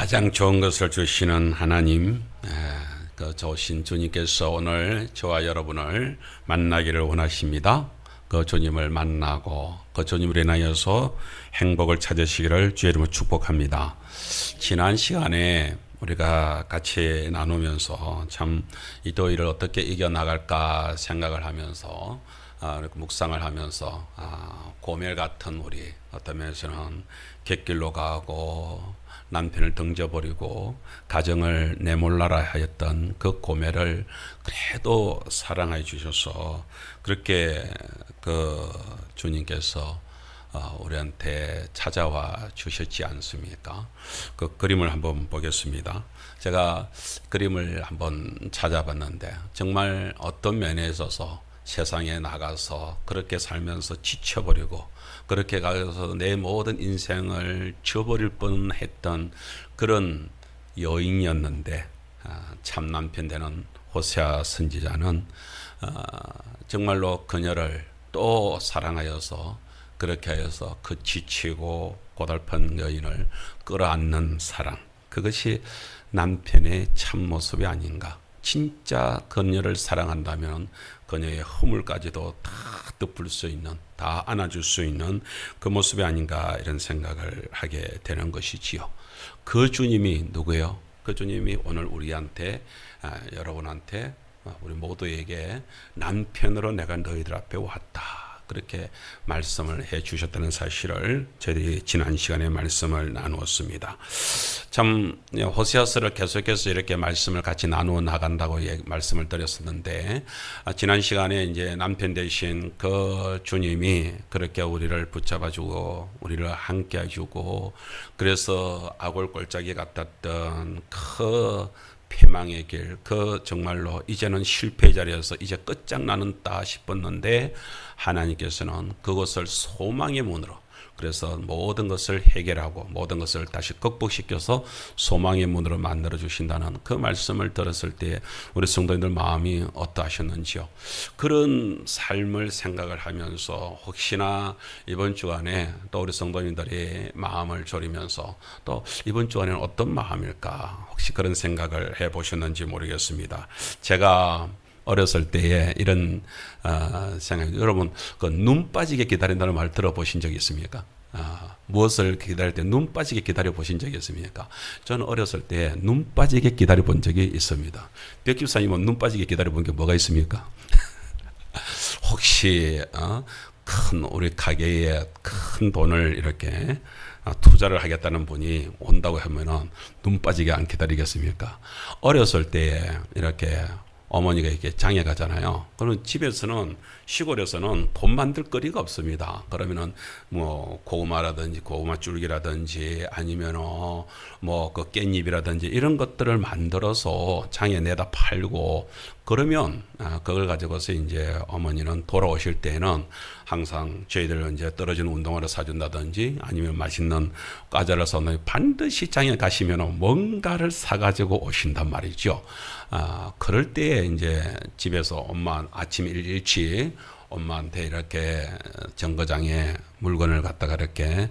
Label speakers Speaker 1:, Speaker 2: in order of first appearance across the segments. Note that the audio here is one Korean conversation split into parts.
Speaker 1: 가장 좋은 것을 주시는 하나님, 그 좋으신 주님께서 오늘 저와 여러분을 만나기를 원하십니다. 그 주님을 만나고 그 주님을 인하여서 행복을 찾으시기를 주의 이름으로 축복합니다. 지난 시간에 우리가 같이 나누면서 참 이 더위를 어떻게 이겨나갈까 생각을 하면서 이렇게 묵상을 하면서 고멜 같은 우리 어떤 면에서는 갯길로 가고 남편을 등져버리고 가정을 내몰라라 하였던 그 고멜을 그래도 사랑해 주셔서 그렇게 그 주님께서 우리한테 찾아와 주셨지 않습니까? 그 그림을 한번 보겠습니다. 제가 그림을 한번 찾아봤는데 정말 어떤 면에 있어서 세상에 나가서 그렇게 살면서 지쳐버리고 그렇게 가서 내 모든 인생을 저버릴 뻔했던 그런 여인이었는데 참 남편 되는 호세아 선지자는 정말로 그녀를 또 사랑하여서 그렇게 하여서 그 지치고 고달픈 여인을 끌어안는 사랑, 그것이 남편의 참모습이 아닌가. 진짜 그녀를 사랑한다면 그녀의 허물까지도 다 덮을 수 있는, 다 안아줄 수 있는 그 모습이 아닌가 이런 생각을 하게 되는 것이지요. 그 주님이 누구예요? 그 주님이 오늘 우리한테, 여러분한테, 우리 모두에게 남편으로 내가 너희들 앞에 왔다, 그렇게 말씀을 해 주셨다는 사실을 저희들이 지난 시간에 말씀을 나누었습니다. 참 호세아서를 계속해서 이렇게 말씀을 같이 나누어 나간다고 말씀을 드렸었는데, 지난 시간에 이제 남편 되신 그 주님이 그렇게 우리를 붙잡아주고 우리를 함께 해주고, 그래서 아골골짜기 같았던 그 패망의 길, 그 정말로 이제는 실패의 자리에서 이제 끝장나는다 싶었는데 하나님께서는 그것을 소망의 문으로, 그래서 모든 것을 해결하고 모든 것을 다시 극복시켜서 소망의 문으로 만들어 주신다는 그 말씀을 들었을 때 우리 성도님들 마음이 어떠하셨는지요? 그런 삶을 생각을 하면서 혹시나 이번 주간에 또 우리 성도님들이 마음을 졸이면서 또 이번 주간에는 어떤 마음일까 혹시 그런 생각을 해보셨는지 모르겠습니다. 제가 어렸을 때에 이런 생각, 여러분 그 눈 빠지게 기다린다는 말 들어보신 적이 있습니까? 무엇을 기다릴 때 눈 빠지게 기다려 보신 적이 있습니까? 저는 어렸을 때 눈 빠지게 기다려 본 적이 있습니다. 백집사님은 눈 빠지게 기다려 본 게 뭐가 있습니까? 혹시 큰 우리 가게에 큰 돈을 이렇게 투자를 하겠다는 분이 온다고 하면은 눈 빠지게 안 기다리겠습니까? 어렸을 때에 이렇게 어머니가 이렇게 장에 가잖아요. 그러면 집에서는, 시골에서는 돈 만들 거리가 없습니다. 그러면은 뭐 고구마라든지 고구마 줄기라든지 아니면 뭐 그 깻잎이라든지 이런 것들을 만들어서 장에 내다 팔고, 그러면 그걸 가지고서 이제 어머니는 돌아오실 때는 항상 저희들 이제 떨어지는 운동화를 사준다든지 아니면 맛있는 과자를 사놓으면 반드시 장에 가시면 뭔가를 사가지고 오신단 말이죠. 그럴 때에 이제 집에서 엄마 아침 일찍 엄마한테 이렇게 정거장에 물건을 갖다가 이렇게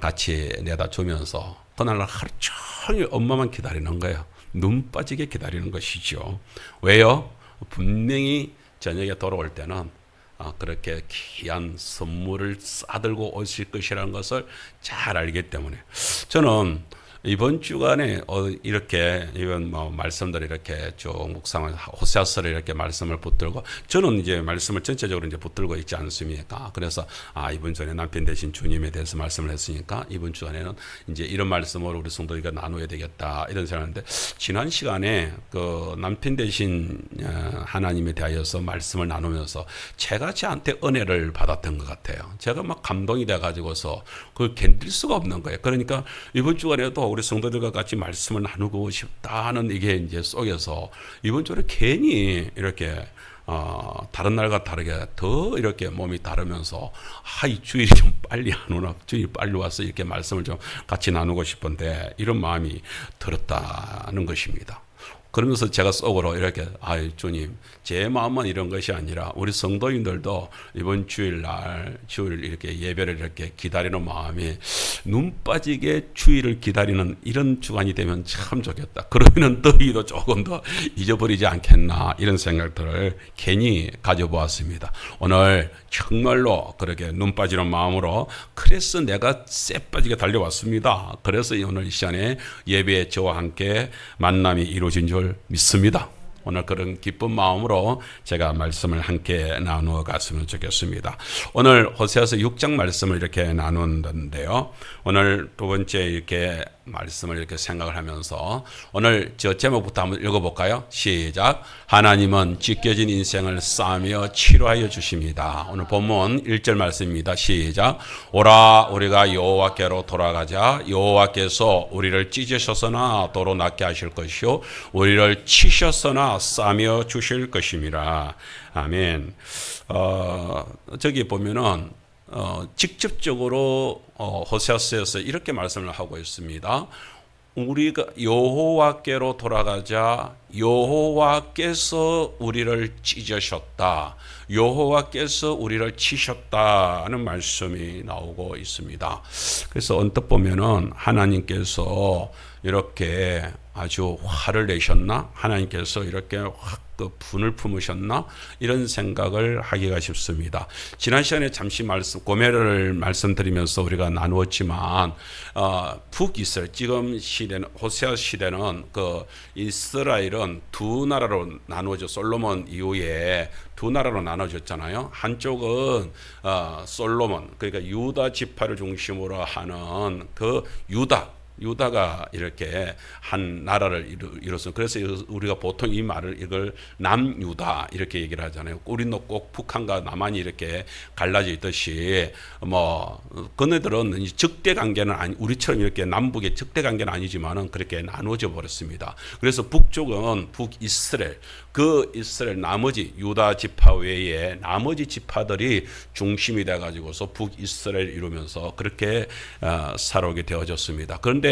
Speaker 1: 같이 내다 주면서 그날 하루 종일 엄마만 기다리는 거예요. 눈 빠지게 기다리는 것이죠. 왜요? 분명히 저녁에 돌아올 때는 그렇게 귀한 선물을 싸들고 오실 것이라는 것을 잘 알기 때문에 저는 이번 주간에 이렇게 이런 뭐 말씀들 이렇게 쭉 묵상을 호세아서를 이렇게 말씀을 붙들고, 저는 이제 말씀을 전체적으로 이제 붙들고 있지 않습니까? 그래서 이번 주에 남편 되신 주님에 대해서 말씀을 했으니까 이번 주간에는 이제 이런 말씀을 우리 성도들과 나누어야 되겠다 이런 생각인데, 지난 시간에 그 남편 되신 하나님에 대하여서 말씀을 나누면서 제가 저한테 은혜를 받았던 것 같아요. 제가 막 감동이 돼 가지고서 그걸 견딜 수가 없는 거예요. 그러니까 이번 주간에도 우리 성도들과 같이 말씀을 나누고 싶다는 이게 이제 속에서 이번 주에 괜히 이렇게 다른 날과 다르게 더 이렇게 몸이 다르면서 이 주일이 좀 빨리 안 오나, 주일이 빨리 와서 이렇게 말씀을 좀 같이 나누고 싶은데 이런 마음이 들었다는 것입니다. 그러면서 제가 속으로 이렇게, 아이, 주님, 제 마음만 이런 것이 아니라 우리 성도인들도 이번 주일날, 주일 이렇게 예배를 이렇게 기다리는 마음이 눈 빠지게 주일을 기다리는 이런 주간이 되면 참 좋겠다. 그러면 너희도 조금 더 잊어버리지 않겠나, 이런 생각들을 괜히 가져보았습니다. 오늘 정말로 그렇게 눈 빠지는 마음으로, 그래서 내가 쎄 빠지게 달려왔습니다. 그래서 오늘 이 시간에 예배에 저와 함께 만남이 이루어진 줄 믿습니다. 오늘 그런 기쁜 마음으로 제가 말씀을 함께 나누어 갔으면 좋겠습니다. 오늘 호세아서 6장 말씀을 이렇게 나누는데요. 오늘 두 번째 이렇게 말씀을 이렇게 생각을 하면서 오늘 저 제목부터 한번 읽어볼까요? 시작. 하나님은 찢겨진 인생을 싸며 치료하여 주십니다. 오늘 본문 1절 말씀입니다. 시작. 오라 우리가 여호와께로 돌아가자. 여호와께서 우리를 찢으셨으나 도로 낫게 하실 것이요 우리를 치셨으나 싸며 주실 것임이라. 아멘. 저기 보면은 직접적으로 호세아서에서 이렇게 말씀을 하고 있습니다. 우리가 여호와께로 돌아가자. 여호와께서 우리를 찢으셨다. 여호와께서 우리를 치셨다는 말씀이 나오고 있습니다. 그래서 언뜻 보면은 하나님께서 이렇게 아주 화를 내셨나? 하나님께서 이렇게 확 분을 품으셨나? 이런 생각을 하기가 쉽습니다. 지난 시간에 잠시 고멜을 말씀드리면서 우리가 나누었지만 북이스라엘, 지금 시대는, 호세아 시대는 그 이스라엘은 두 나라로 나누어져, 솔로몬 이후에 두 나라로 나눠졌잖아요. 한쪽은 솔로몬, 그러니까 유다 지파를 중심으로 하는 그 유다가 이렇게 한 나라를 이뤘어요. 그래서 우리가 보통 이 말을 이걸 남유다 이렇게 얘기를 하잖아요. 우리는 꼭 북한과 남한이 이렇게 갈라져 있듯이 그네들은 적대 관계는 우리처럼 이렇게 남북의 적대 관계는 아니지만은 그렇게 나누어져 버렸습니다. 그래서 북쪽은 북이스라엘, 그 이스라엘 나머지 유다 지파 외에 나머지 지파들이 중심이 돼 가지고서 북이스라엘을 이루면서 그렇게 살아오게 되어졌습니다. 그런데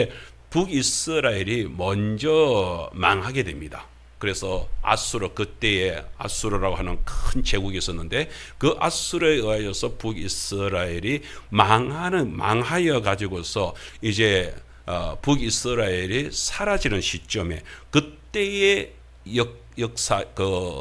Speaker 1: 북이스라엘이 먼저 망하게 됩니다. 그래서 아수르, 그때에 아수르라고 하는 큰 제국이 있었는데 그 아수르에 의하여서 북이스라엘이 망하여 가지고서 이제 북이스라엘이 사라지는 시점에 그때의 역사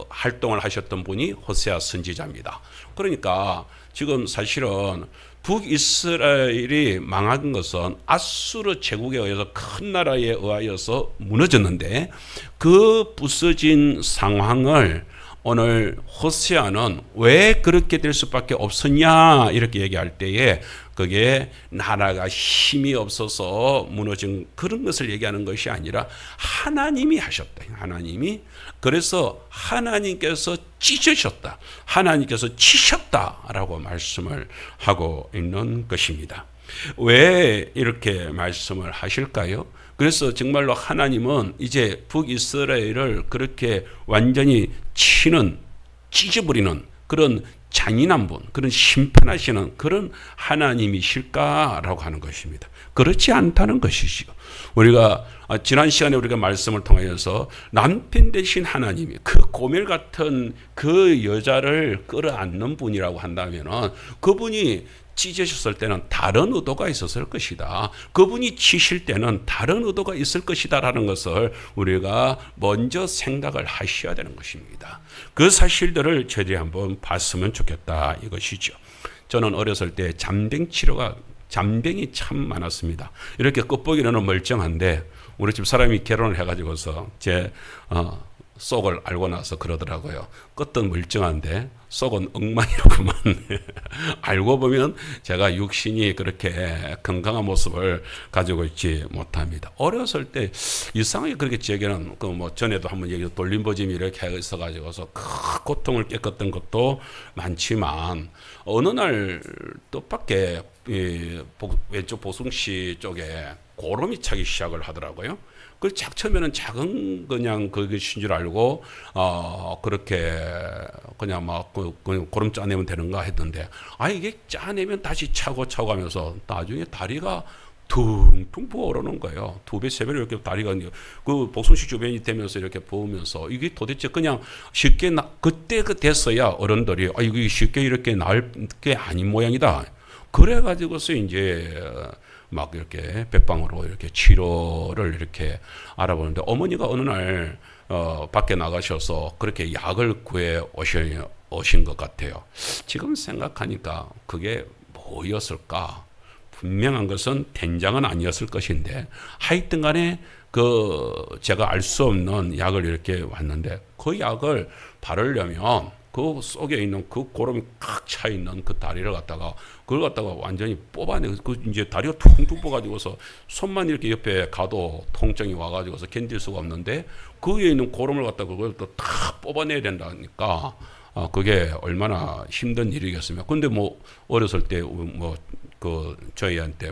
Speaker 1: 활동을 하셨던 분이 호세아 선지자입니다. 그러니까 지금 사실은 북이스라엘이 망한 것은 아수르 제국에 의해서 큰 나라에 의하여서 무너졌는데 그 부서진 상황을 오늘 호세아는 왜 그렇게 될 수밖에 없었냐 이렇게 얘기할 때에 그게 나라가 힘이 없어서 무너진 그런 것을 얘기하는 것이 아니라 하나님이 하셨다. 하나님이. 그래서 하나님께서 찢으셨다. 하나님께서 치셨다라고 말씀을 하고 있는 것입니다. 왜 이렇게 말씀을 하실까요? 그래서 정말로 하나님은 이제 북이스라엘을 그렇게 완전히 찢어버리는 그런 잔인한 분, 그런 심판하시는 그런 하나님이실까라고 하는 것입니다. 그렇지 않다는 것이지요. 우리가 지난 시간에 우리가 말씀을 통하여서 남편 되신 하나님이 그 고멜 같은 그 여자를 끌어안는 분이라고 한다면은 그분이 찢으셨을 때는 다른 의도가 있었을 것이다. 그분이 치실 때는 다른 의도가 있을 것이다라는 것을 우리가 먼저 생각을 하셔야 되는 것입니다. 그 사실들을 저희들이 한번 봤으면 좋겠다 이것이죠. 저는 어렸을 때 잠병이 참 많았습니다. 이렇게 겉보기로는 멀쩡한데 우리 집 사람이 결혼을 해가지고서 제 속을 알고 나서 그러더라고요. 겉은 멀쩡한데 속은 엉망이로구만. 알고 보면 제가 육신이 그렇게 건강한 모습을 가지고 있지 못합니다. 어렸을 때 이상하게 그렇게 제게는 전에도 한번 얘기 돌림보짐이 이렇게 있어가지고서 큰 고통을 겪었던 것도 많지만 어느 날 뜻밖의 왼쪽 보승씨 쪽에 고름이 차기 시작을 하더라고요. 그 처음에는 작은 그냥 그것인 줄 알고 그렇게 그냥 막 고름 짜내면 되는가 했던데 이게 짜내면 다시 차고 하면서 나중에 다리가 퉁퉁 부어오르는 거예요. 2배, 3배로 이렇게 다리가 그 복숭시 주변이 되면서 이렇게 부으면서 이게 도대체 그냥 쉽게 그때 됐어야 어른들이 이거 쉽게 이렇게 나을 게 아닌 모양이다. 그래가지고서 이제 막 이렇게 백방으로 이렇게 치료를 이렇게 알아보는데 어머니가 어느 날 밖에 나가셔서 그렇게 약을 구해 오신 것 같아요. 지금 생각하니까 그게 뭐였을까? 분명한 것은 된장은 아니었을 것인데 하여튼 간에 제가 알 수 없는 약을 이렇게 왔는데 그 약을 바르려면 그 속에 있는 그 고름이 꽉 차 있는 그 다리를 그걸 갖다가 완전히 뽑아내. 이제 다리가 퉁퉁 부어가지고서 손만 이렇게 옆에 가도 통증이 와가지고서 견딜 수가 없는데 그 위에 있는 고름을 갖다가 그걸 또 다 뽑아내야 된다니까. 그게 얼마나 힘든 일이겠습니까? 근데 뭐 어렸을 때 저희한테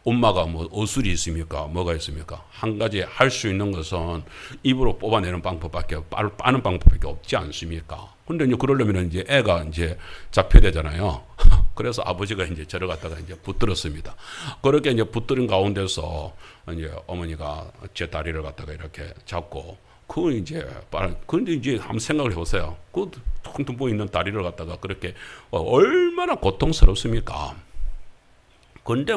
Speaker 1: 엄마가 어술이 있습니까? 뭐가 있습니까? 한 가지 할 수 있는 것은 입으로 뽑아내는 방법밖에 빠는 방법밖에 없지 않습니까? 근데 이제 그러려면 이제 애가 이제 잡혀야 되잖아요. 그래서 아버지가 이제 저를 갖다가 이제 붙들었습니다. 그렇게 이제 붙들은 가운데서 이제 어머니가 제 다리를 갖다가 이렇게 잡고 근데 이제 한번 생각을 해보세요. 그 퉁퉁 부어 있는 다리를 갖다가 그렇게 얼마나 고통스럽습니까? 근데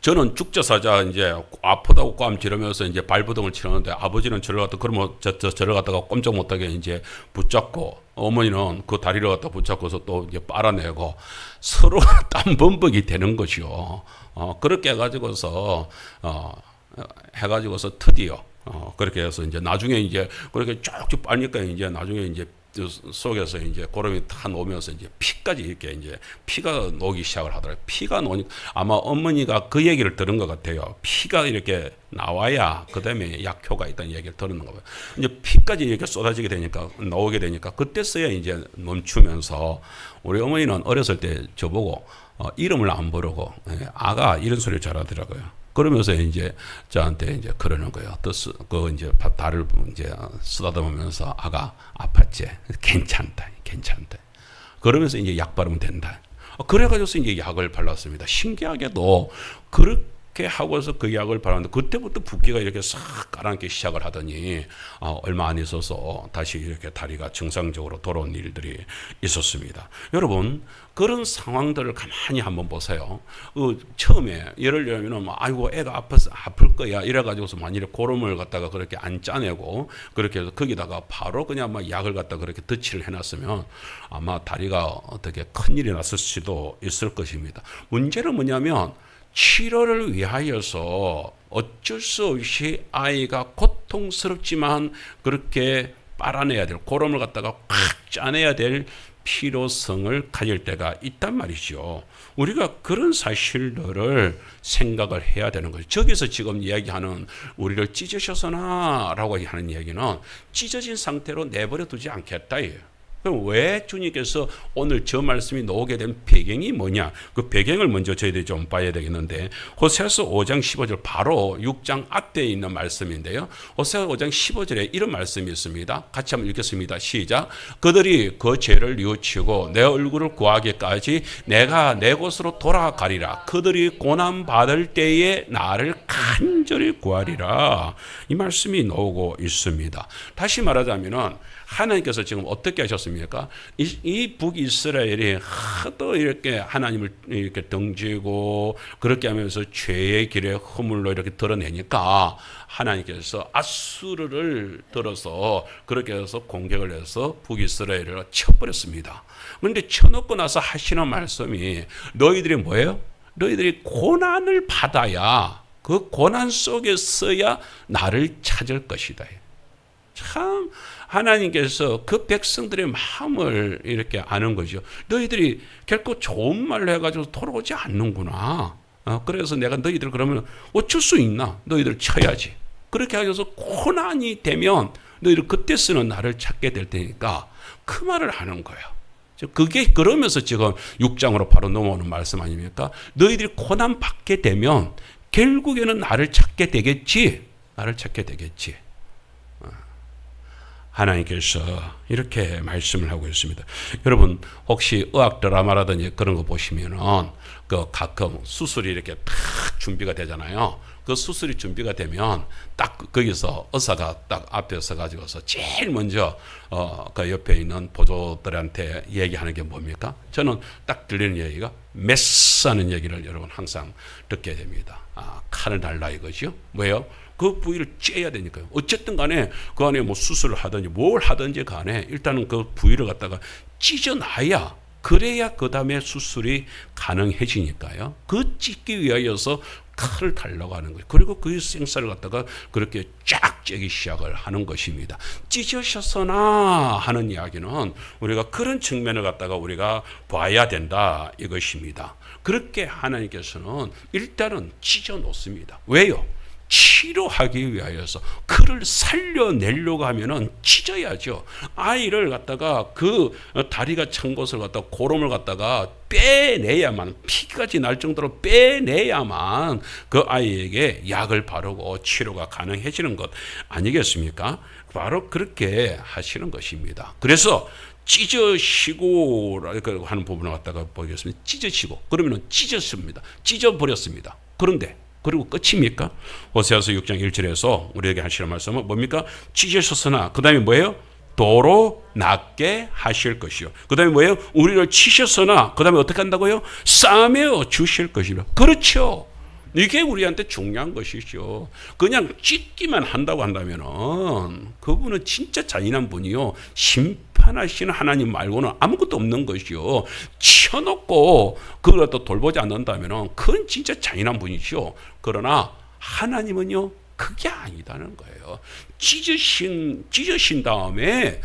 Speaker 1: 저는 죽자사자 이제 아프다고 ቋම් 지르면서 이제 발부동을 치는데 아버지는 저를 갖다 그러면 저를 갖다가 꼼짝 못하게 이제 붙잡고 어머니는 그 다리를 갖다 붙잡고서 또 이제 빨아내고 서로 땀 범벅이 되는 것이요. 그렇게 해가지고서 드디어 그렇게 해서 이제 나중에 이제 그렇게 쭉쭉 빠니까 이제 나중에 이제 속에서 이제 고름이 다 녹으면서 이제 피까지 이렇게 이제 피가 녹기 시작을 하더라고요. 피가 녹으니까 아마 어머니가 그 얘기를 들은 것 같아요. 피가 이렇게 나와야 그 다음에 약효가 있다는 얘기를 들은 거예요. 이제 피까지 이렇게 쏟아지게 되니까 나오게 되니까 그때서야 이제 멈추면서 우리 어머니는 어렸을 때 저보고 이름을 안 부르고 아가 이런 소리를 잘하더라고요. 그러면서 이제 저한테 이제 그러는 거예요. 그 이제 다리를 이제 쓰다듬으면서 아가 아팠지? 괜찮다. 그러면서 이제 약 바르면 된다. 그래가지고 이제 약을 발랐습니다. 신기하게도 그렇게 하고서 그 약을 발랐는데 그때부터 붓기가 이렇게 싹 가라앉기 시작을 하더니 얼마 안 있어서 다시 이렇게 다리가 정상적으로 돌아온 일들이 있었습니다. 여러분 그런 상황들을 가만히 한번 보세요. 처음에 예를 들면 아이고 애가 아플 거야 이래가지고서 만일에 고름을 갖다가 그렇게 안 짜내고 그렇게 해서 거기다가 바로 그냥 약을 갖다 그렇게 덧칠을 해놨으면 아마 다리가 어떻게 큰 일이 났을 수도 있을 것입니다. 문제는 뭐냐면 치료를 위하여서 어쩔 수 없이 아이가 고통스럽지만 그렇게 빨아내야 될 고름을 갖다가 꽉 짜내야 될 필요성을 가질 때가 있단 말이죠. 우리가 그런 사실들을 생각을 해야 되는 거죠. 저기서 지금 이야기하는 우리를 찢으셔서나 라고 하는 얘기는 찢어진 상태로 내버려 두지 않겠다예요. 그럼 왜 주님께서 오늘 저 말씀이 나오게 된 배경이 뭐냐? 그 배경을 먼저 저희들이 좀 봐야 되겠는데 호세아서 5장 15절 바로 6장 앞에 있는 말씀인데요. 호세아 5장 15절에 이런 말씀이 있습니다. 같이 한번 읽겠습니다. 시작. 그들이 그 죄를 뉘우치고 내 얼굴을 구하기까지 내가 내 곳으로 돌아가리라. 그들이 고난 받을 때에 나를 간절히 구하리라. 이 말씀이 나오고 있습니다. 다시 말하자면은 하나님께서 지금 어떻게 하셨습니까? 이 북이스라엘이 하도 이렇게 하나님을 이렇게 등지고 그렇게 하면서 죄의 길에 허물로 이렇게 드러내니까 하나님께서 아수르를 들어서 그렇게 해서 공격을 해서 북이스라엘을 쳐버렸습니다. 그런데 쳐놓고 나서 하시는 말씀이 너희들이 뭐예요? 너희들이 고난을 받아야 그 고난 속에서야 나를 찾을 것이다. 참 하나님께서 그 백성들의 마음을 이렇게 아는 거죠. 너희들이 결코 좋은 말로 해가지고 돌아오지 않는구나. 그래서 내가 너희들 그러면 어쩔 수 있나? 너희들 쳐야지. 그렇게 하셔서 고난이 되면 너희들 그때서는 나를 찾게 될 테니까 그 말을 하는 거예요. 그게 그러면서 지금 6장으로 바로 넘어오는 말씀 아닙니까? 너희들이 고난 받게 되면 결국에는 나를 찾게 되겠지. 나를 찾게 되겠지. 하나님께서 이렇게 말씀을 하고 있습니다. 여러분 혹시 의학 드라마라든지 그런 거 보시면은 그 가끔 수술이 이렇게 탁 준비가 되잖아요. 그 수술이 준비가 되면 딱 거기서 의사가 딱 앞에 서 가지고서 제일 먼저 그 옆에 있는 보조들한테 얘기하는 게 뭡니까? 저는 딱 들리는 얘기가 메스하는 얘기를 여러분 항상 듣게 됩니다. 칼을 달라 이거죠. 왜요? 그 부위를 째야 되니까요. 어쨌든 간에 그 안에 뭐 수술을 하든지 뭘 하든지 간에 일단은 그 부위를 갖다가 찢어놔야, 그래야 그 다음에 수술이 가능해지니까요. 그 찢기 위하여서 칼을 달라고 하는 거예요. 그리고 그 생사를 갖다가 그렇게 쫙 째기 시작을 하는 것입니다. 찢으셨으나 하는 이야기는 우리가 그런 측면을 갖다가 우리가 봐야 된다 이것입니다. 그렇게 하나님께서는 일단은 찢어 놓습니다. 왜요? 치료하기 위하여서 그를 살려내려고 하면은 찢어야죠. 아이를 갖다가 그 다리가 찬 것을 갖다가 고름을 갖다가 빼내야만, 피까지 날 정도로 빼내야만 그 아이에게 약을 바르고 치료가 가능해지는 것 아니겠습니까? 바로 그렇게 하시는 것입니다. 그래서 찢으시고 하는 부분을 갖다가 보겠습니다. 찢으시고 그러면은 찢었습니다. 찢어버렸습니다. 그리고 끝입니까? 호세아서 6장 1절에서 우리에게 하시는 말씀은 뭡니까? 찢으셨으나 그 다음에 뭐예요? 도로 낫게 하실 것이요. 그 다음에 뭐예요? 우리를 치셨으나 그 다음에 어떻게 한다고요? 싸매어 주실 것이요. 그렇죠. 이게 우리한테 중요한 것이죠. 그냥 찢기만 한다고 한다면은 그분은 진짜 잔인한 분이요. 심판하시는 하나님 말고는 아무것도 없는 것이요. 쳐놓고 그걸 또 돌보지 않는다면은 그건 진짜 잔인한 분이죠. 그러나 하나님은요, 그게 아니다는 거예요. 찢으신 다음에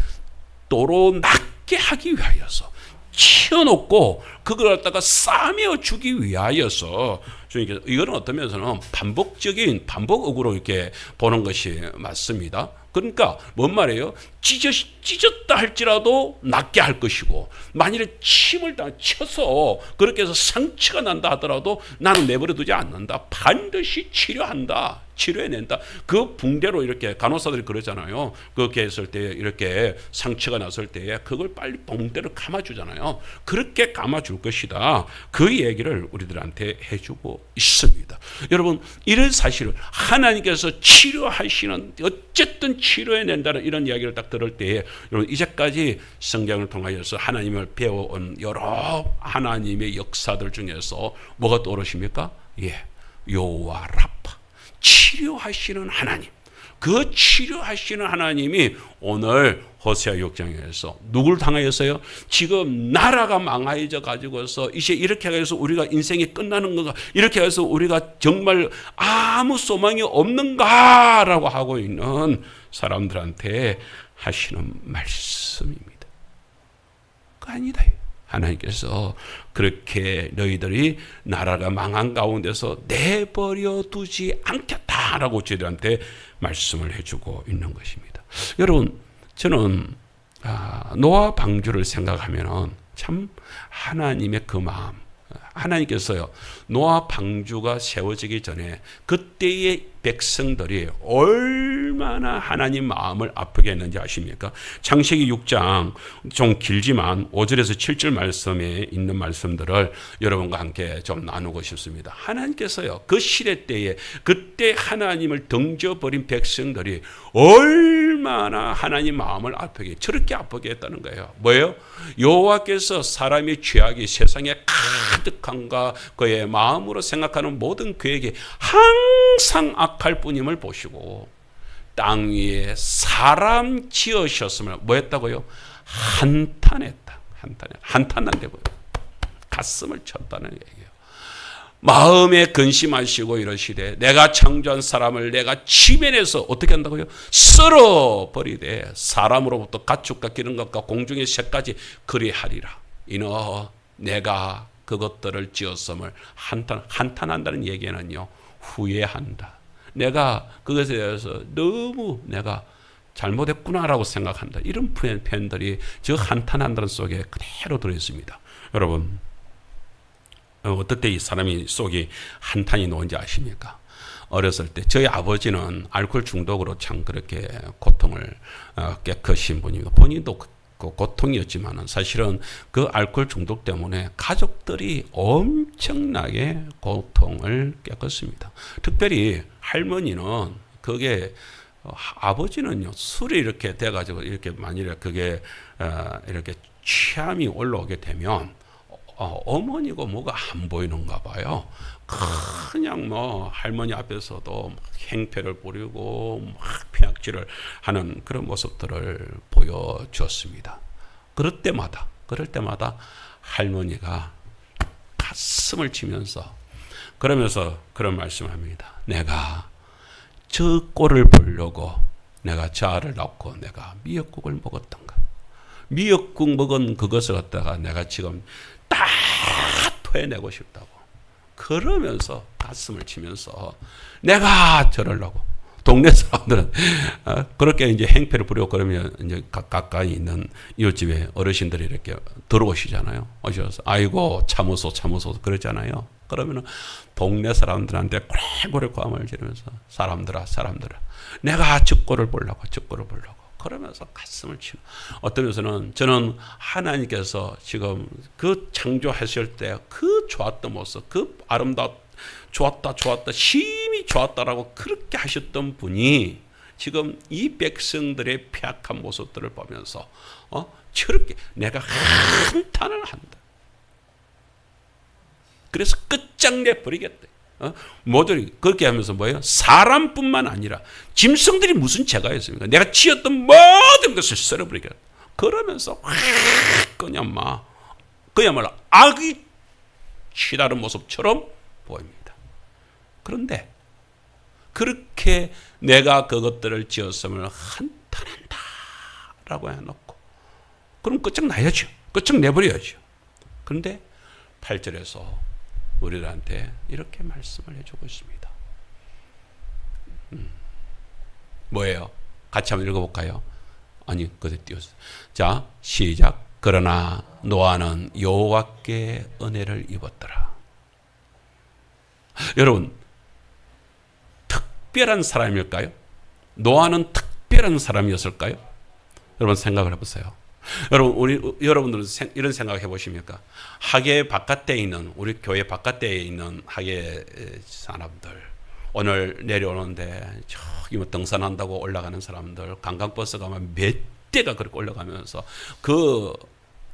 Speaker 1: 도로 낫게 하기 위하여서 치워놓고 그걸 갖다가 싸매어 주기 위하여서, 이거는 어떤 면에서는 반복적으로 이렇게 보는 것이 맞습니다. 그러니까 뭔 말이에요? 찢었다 할지라도 낫게 할 것이고, 만일에 침을 다 쳐서 그렇게 해서 상처가 난다 하더라도 나는 내버려 두지 않는다. 반드시 치료해낸다. 그 붕대로 이렇게 간호사들이 그러잖아요. 그렇게 했을 때 이렇게 상처가 났을 때 그걸 빨리 붕대로 감아주잖아요. 그렇게 감아줄 것이다. 그 얘기를 우리들한테 해주고 있습니다. 여러분, 이런 사실을 하나님께서 치료하시는, 어쨌든 치료해낸다는 이런 이야기를 딱 들을 때에 여러분, 이제까지 성경을 통하여서 하나님을 배워온 여러 하나님의 역사들 중에서 뭐가 떠오르십니까? 여호와 라파, 치료하시는 하나님. 그 치료하시는 하나님이 오늘 호세아 6장에서 누굴 당하여서요? 지금 나라가 망하여져 가지고서 이제 이렇게 해서 우리가 인생이 끝나는 건가? 이렇게 해서 우리가 정말 아무 소망이 없는가라고 하고 있는 사람들한테 하시는 말씀입니다. 그 아니다. 하나님께서 그렇게 너희들이 나라가 망한 가운데서 내버려 두지 않겠다라고 저희들한테 말씀을 해주고 있는 것입니다. 여러분, 저는 노아 방주를 생각하면 참 하나님의 그 마음, 하나님께서요, 노아 방주가 세워지기 전에 그때의 백성들이 얼마나 하나님 마음을 아프게 했는지 아십니까? 창세기 6장 좀 길지만 5절에서 7절 말씀에 있는 말씀들을 여러분과 함께 좀 나누고 싶습니다. 하나님께서요, 그 시대 때에 그때 하나님을 등져버린 백성들이 얼마나 하나님 마음을 아프게, 저렇게 아프게 했다는 거예요. 뭐예요? 여호와께서 사람의 죄악이 세상에 가득한가 그의 마음으로 생각하는 모든 그에게 항상 악할 뿐임을 보시고 땅 위에 사람 지으셨음을 뭐 했다고요? 한탄했다. 한탄한다고요. 가슴을 쳤다는 얘기예요. 마음에 근심하시고 이러시되 내가 창조한 사람을 내가 지면에서 어떻게 한다고요? 쓸어버리되 사람으로부터 가축과 기름과 공중의 새까지 그리하리라. 이너 내가 그것들을 지었음을 한탄한다는 얘기는요, 후회한다. 내가 그것에 대해서 너무 내가 잘못했구나라고 생각한다. 이런 표현들이 저 한탄한다는 속에 그대로 들어있습니다. 여러분, 어떨 때 이 사람이 속이 한탄이 놓은지 아십니까? 어렸을 때 저희 아버지는 알코올 중독으로 참 그렇게 고통을 깨끗신 분입니다. 본인도 그 고통이었지만은 사실은 그 알코올 중독 때문에 가족들이 엄청나게 고통을 겪었습니다. 특별히 할머니는 그게 아버지는요 술이 이렇게 돼가지고 이렇게 만일에 그게 이렇게 취함이 올라오게 되면 어머니고 뭐가 안 보이는가 봐요. 그냥 뭐 할머니 앞에서도 행패를 부리고 막 폐악질을 하는 그런 모습들을 보여주었습니다. 그럴 때마다 할머니가 가슴을 치면서 그러면서 그런 말씀을 합니다. 내가 저 꼴을 보려고 내가 저 알을 낳고 내가 미역국을 먹었던가. 미역국 먹은 그것을 갖다가 내가 지금 다 토해내고 싶다고. 그러면서 가슴을 치면서 내가 저러려고. 동네 사람들은 그렇게 이제 행패를 부리고 그러면 이제 가까이 있는 이웃집에 어르신들이 이렇게 들어오시잖아요. 오셔서 아이고 참으소 그러잖아요. 그러면은 동네 사람들한테 고래고래 고함을 지르면서 사람들아 내가 적고를 보려고 그러면서 가슴을 치는. 어떤 면에서는 저는 하나님께서 지금 그 창조하실 때 그 좋았던 모습, 그 좋았다 심히 좋았다라고 그렇게 하셨던 분이 지금 이 백성들의 폐악한 모습들을 보면서 저렇게 내가 한탄을 한다. 그래서 끝장내 버리겠다. 모조리 그렇게 하면서 뭐예요? 사람뿐만 아니라 짐승들이 무슨 죄가 있습니까? 내가 지었던 모든 것을 썰어버리겠다. 그러면서 그야말로 악이 치다른 모습처럼 보입니다. 그런데 그렇게 내가 그것들을 지었음을 한탄한다 라고 해놓고 그럼 끝장나야죠. 끝장내버려야죠. 그런데 8절에서 우리들한테 이렇게 말씀을 해주고 있습니다. 뭐예요? 같이 한번 읽어볼까요? 아니, 그대 띄웠어요. 자, 시작. 그러나 노아는 여호와께 은혜를 입었더라. 여러분, 특별한 사람일까요? 노아는 특별한 사람이었을까요? 여러분 생각을 해보세요. 여러분들은 이런 생각을 해보십니까? 학예 바깥에 있는, 우리 교회 바깥에 있는 학예 사람들, 오늘 내려오는데 저기 뭐 등산한다고 올라가는 사람들, 관광버스가 몇 대가 그렇게 올라가면서 그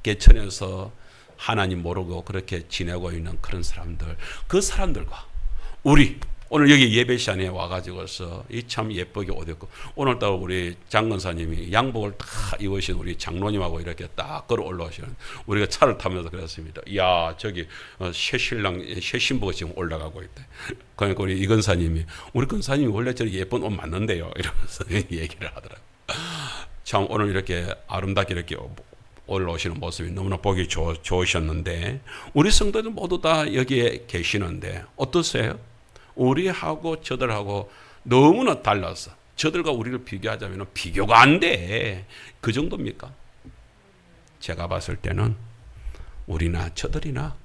Speaker 1: 개천에서 하나님 모르고 그렇게 지내고 있는 그런 사람들, 그 사람들과 우리 오늘 여기 예배 시간에 와가지고서 이 참 예쁘게 옷 입고 오늘따라 우리 장건사님이 양복을 다 입으신 우리 장로님하고 이렇게 딱 걸어 올라오시는 우리가 차를 타면서 그랬습니다. 이야 저기 새 신랑 새 신부가 지금 올라가고 있대. 그러니까 우리 이건사님이 우리 건사님이 원래 저렇게 예쁜 옷 맞는데요 이러면서 얘기를 하더라고요. 참 오늘 이렇게 아름답게 이렇게 올라오시는 모습이 너무나 보기 좋으셨는데 우리 성도들 모두 다 여기에 계시는데 어떠세요? 우리하고 저들하고 너무나 달라서 저들과 우리를 비교하자면 비교가 안 돼. 그 정도입니까? 제가 봤을 때는 우리나 저들이나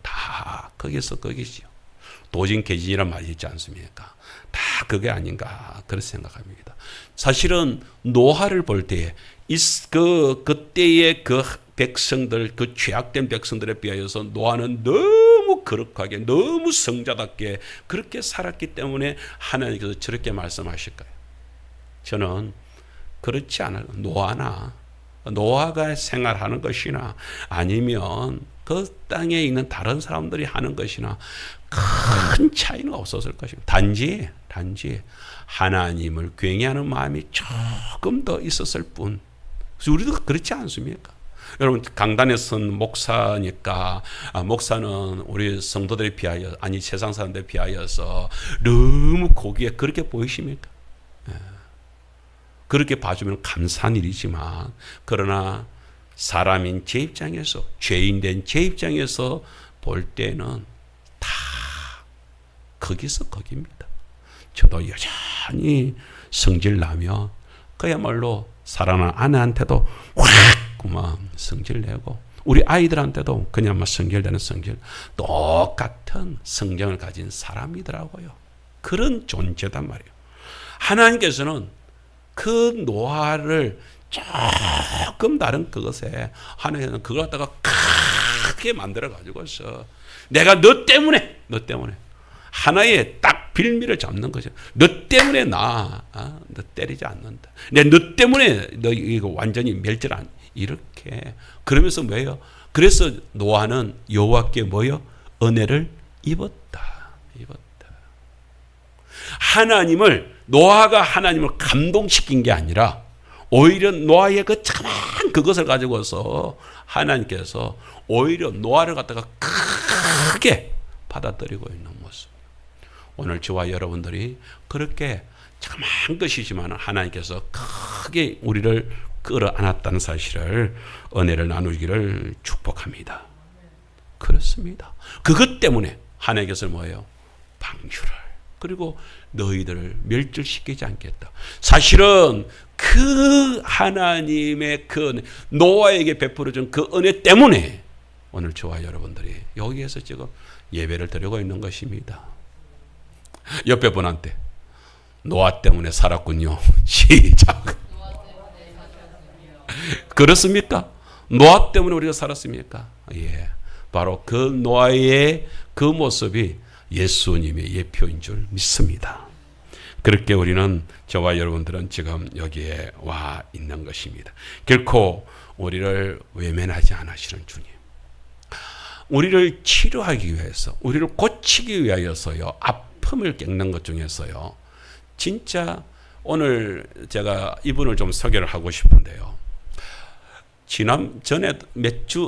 Speaker 1: 다 거기서 거기지요. 도진개진이란 말이 있지 않습니까? 다 그게 아닌가 그렇게 생각합니다. 사실은 노아를 볼 때에 그때의 그 백성들, 그 죄악된 백성들에 비하여서 노아는 너무 거룩하게, 너무 성자답게 그렇게 살았기 때문에 하나님께서 저렇게 말씀하실까요? 저는 그렇지 않아요. 노아가 생활하는 것이나 아니면 그 땅에 있는 다른 사람들이 하는 것이나 큰 차이는 없었을 것입니다. 단지 하나님을 굉해하는 마음이 조금 더 있었을 뿐. 그래서 우리도 그렇지 않습니까? 여러분 강단에 선 목사니까 목사는 우리 성도들에 비하여 아니 세상 사람들에 비하여서 너무 고귀해 그렇게 보이십니까? 그렇게 봐주면 감사한 일이지만 그러나 사람인 제 입장에서 죄인된 제 입장에서 볼 때는 다 거기서 거기입니다. 저도 여전히 성질나며 그야말로 사랑하는 아내한테도 확 그만 성질내고 우리 아이들한테도 그냥 막 성질되는 성질 똑같은 성정을 가진 사람이더라고요. 그런 존재단 말이에요. 하나님께서는 그 노아를 조금 다른 그것에 하나님은 그걸 갖다가 크게 만들어 가지고서 내가 너 때문에 하나의 딱 빌미를 잡는 거죠. 너 때문에 너 때리지 않는다. 너 때문에 너 이거 완전히 멸절 안 이렇게 그러면서 뭐예요? 그래서 노아는 여호와께 뭐요? 은혜를 입었다. 노아가 하나님을 감동시킨 게 아니라 오히려 노아의 그 참한 그것을 가지고서 하나님께서 오히려 노아를 갖다가 크게 받아들이고 있는 모습. 오늘 저와 여러분들이 그렇게 참한 것이지만 하나님께서 크게 우리를 끌어안았다는 사실을 은혜를 나누기를 축복합니다. 그렇습니다. 그것 때문에 하나님께서 뭐예요? 방주를 그리고 너희들을 멸절시키지 않겠다. 사실은 그 하나님의 그 노아에게 베풀어준 그 은혜 때문에 오늘 저와 여러분들이 여기에서 지금 예배를 드리고 있는 것입니다. 옆에 분한테 노아 때문에 살았군요. 시작. 그렇습니까? 노아 때문에 우리가 살았습니까? 예. 바로 그 노아의 그 모습이 예수님의 예표인 줄 믿습니다. 그렇게 우리는 저와 여러분들은 지금 여기에 와 있는 것입니다. 결코 우리를 외면하지 않으시는 주님. 우리를 치료하기 위해서, 우리를 고치기 위하여서요. 아픔을 겪는 것 중에서요. 진짜 오늘 제가 이분을 좀 소개를 하고 싶은데요.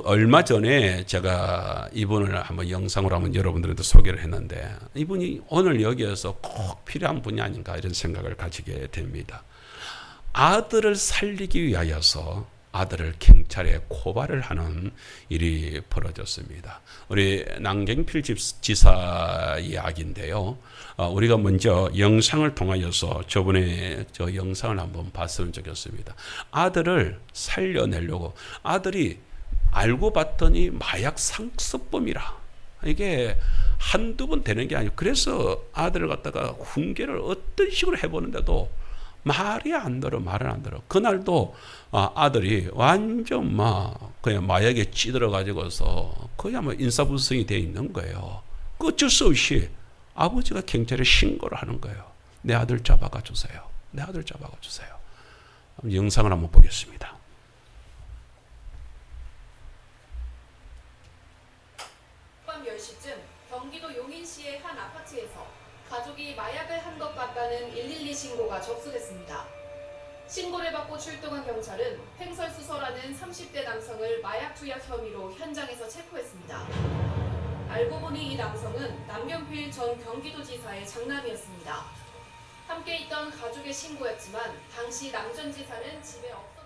Speaker 1: 얼마 전에 제가 이분을 한번 영상으로 한번 여러분들한테 소개를 했는데 이분이 오늘 여기에서 꼭 필요한 분이 아닌가 이런 생각을 가지게 됩니다. 아들을 살리기 위하여서 아들을 경찰에 고발을 하는 일이 벌어졌습니다. 우리 남경필 지사 이야기인데요. 우리가 먼저 영상을 통하여서 저번에 저 영상을 한번 봤으면 좋겠습니다. 아들을 살려내려고 아들이 알고 봤더니 마약 상습범이라 이게 한두 번 되는 게 아니고 그래서 아들을 갖다가 훈계를 어떤 식으로 해보는데도 말을 안 들어. 그날도 아들이 완전 그냥 마약에 찌들어 가지고서 그냥 인사불성이 돼 있는 거예요. 그 어쩔 수 없이 아버지가 경찰에 신고를 하는 거예요. 내 아들 잡아가 주세요. 영상을 한번 보겠습니다.
Speaker 2: 밤 10시쯤 경기도 용인시의 한 아파트에서 가족이 마약을 한 것 같다는 112 신고가 접수됐습니다. 신고를 받고 출동한 경찰은 횡설수설하는 30대 남성을 마약 투약 혐의로 현장에서 체포했습니다. 알고 보니 이 남성은 남경필 전 경기도지사의 장남이었습니다. 함께 있던 가족의 신고였지만 당시 남 전 지사는 집에 없었던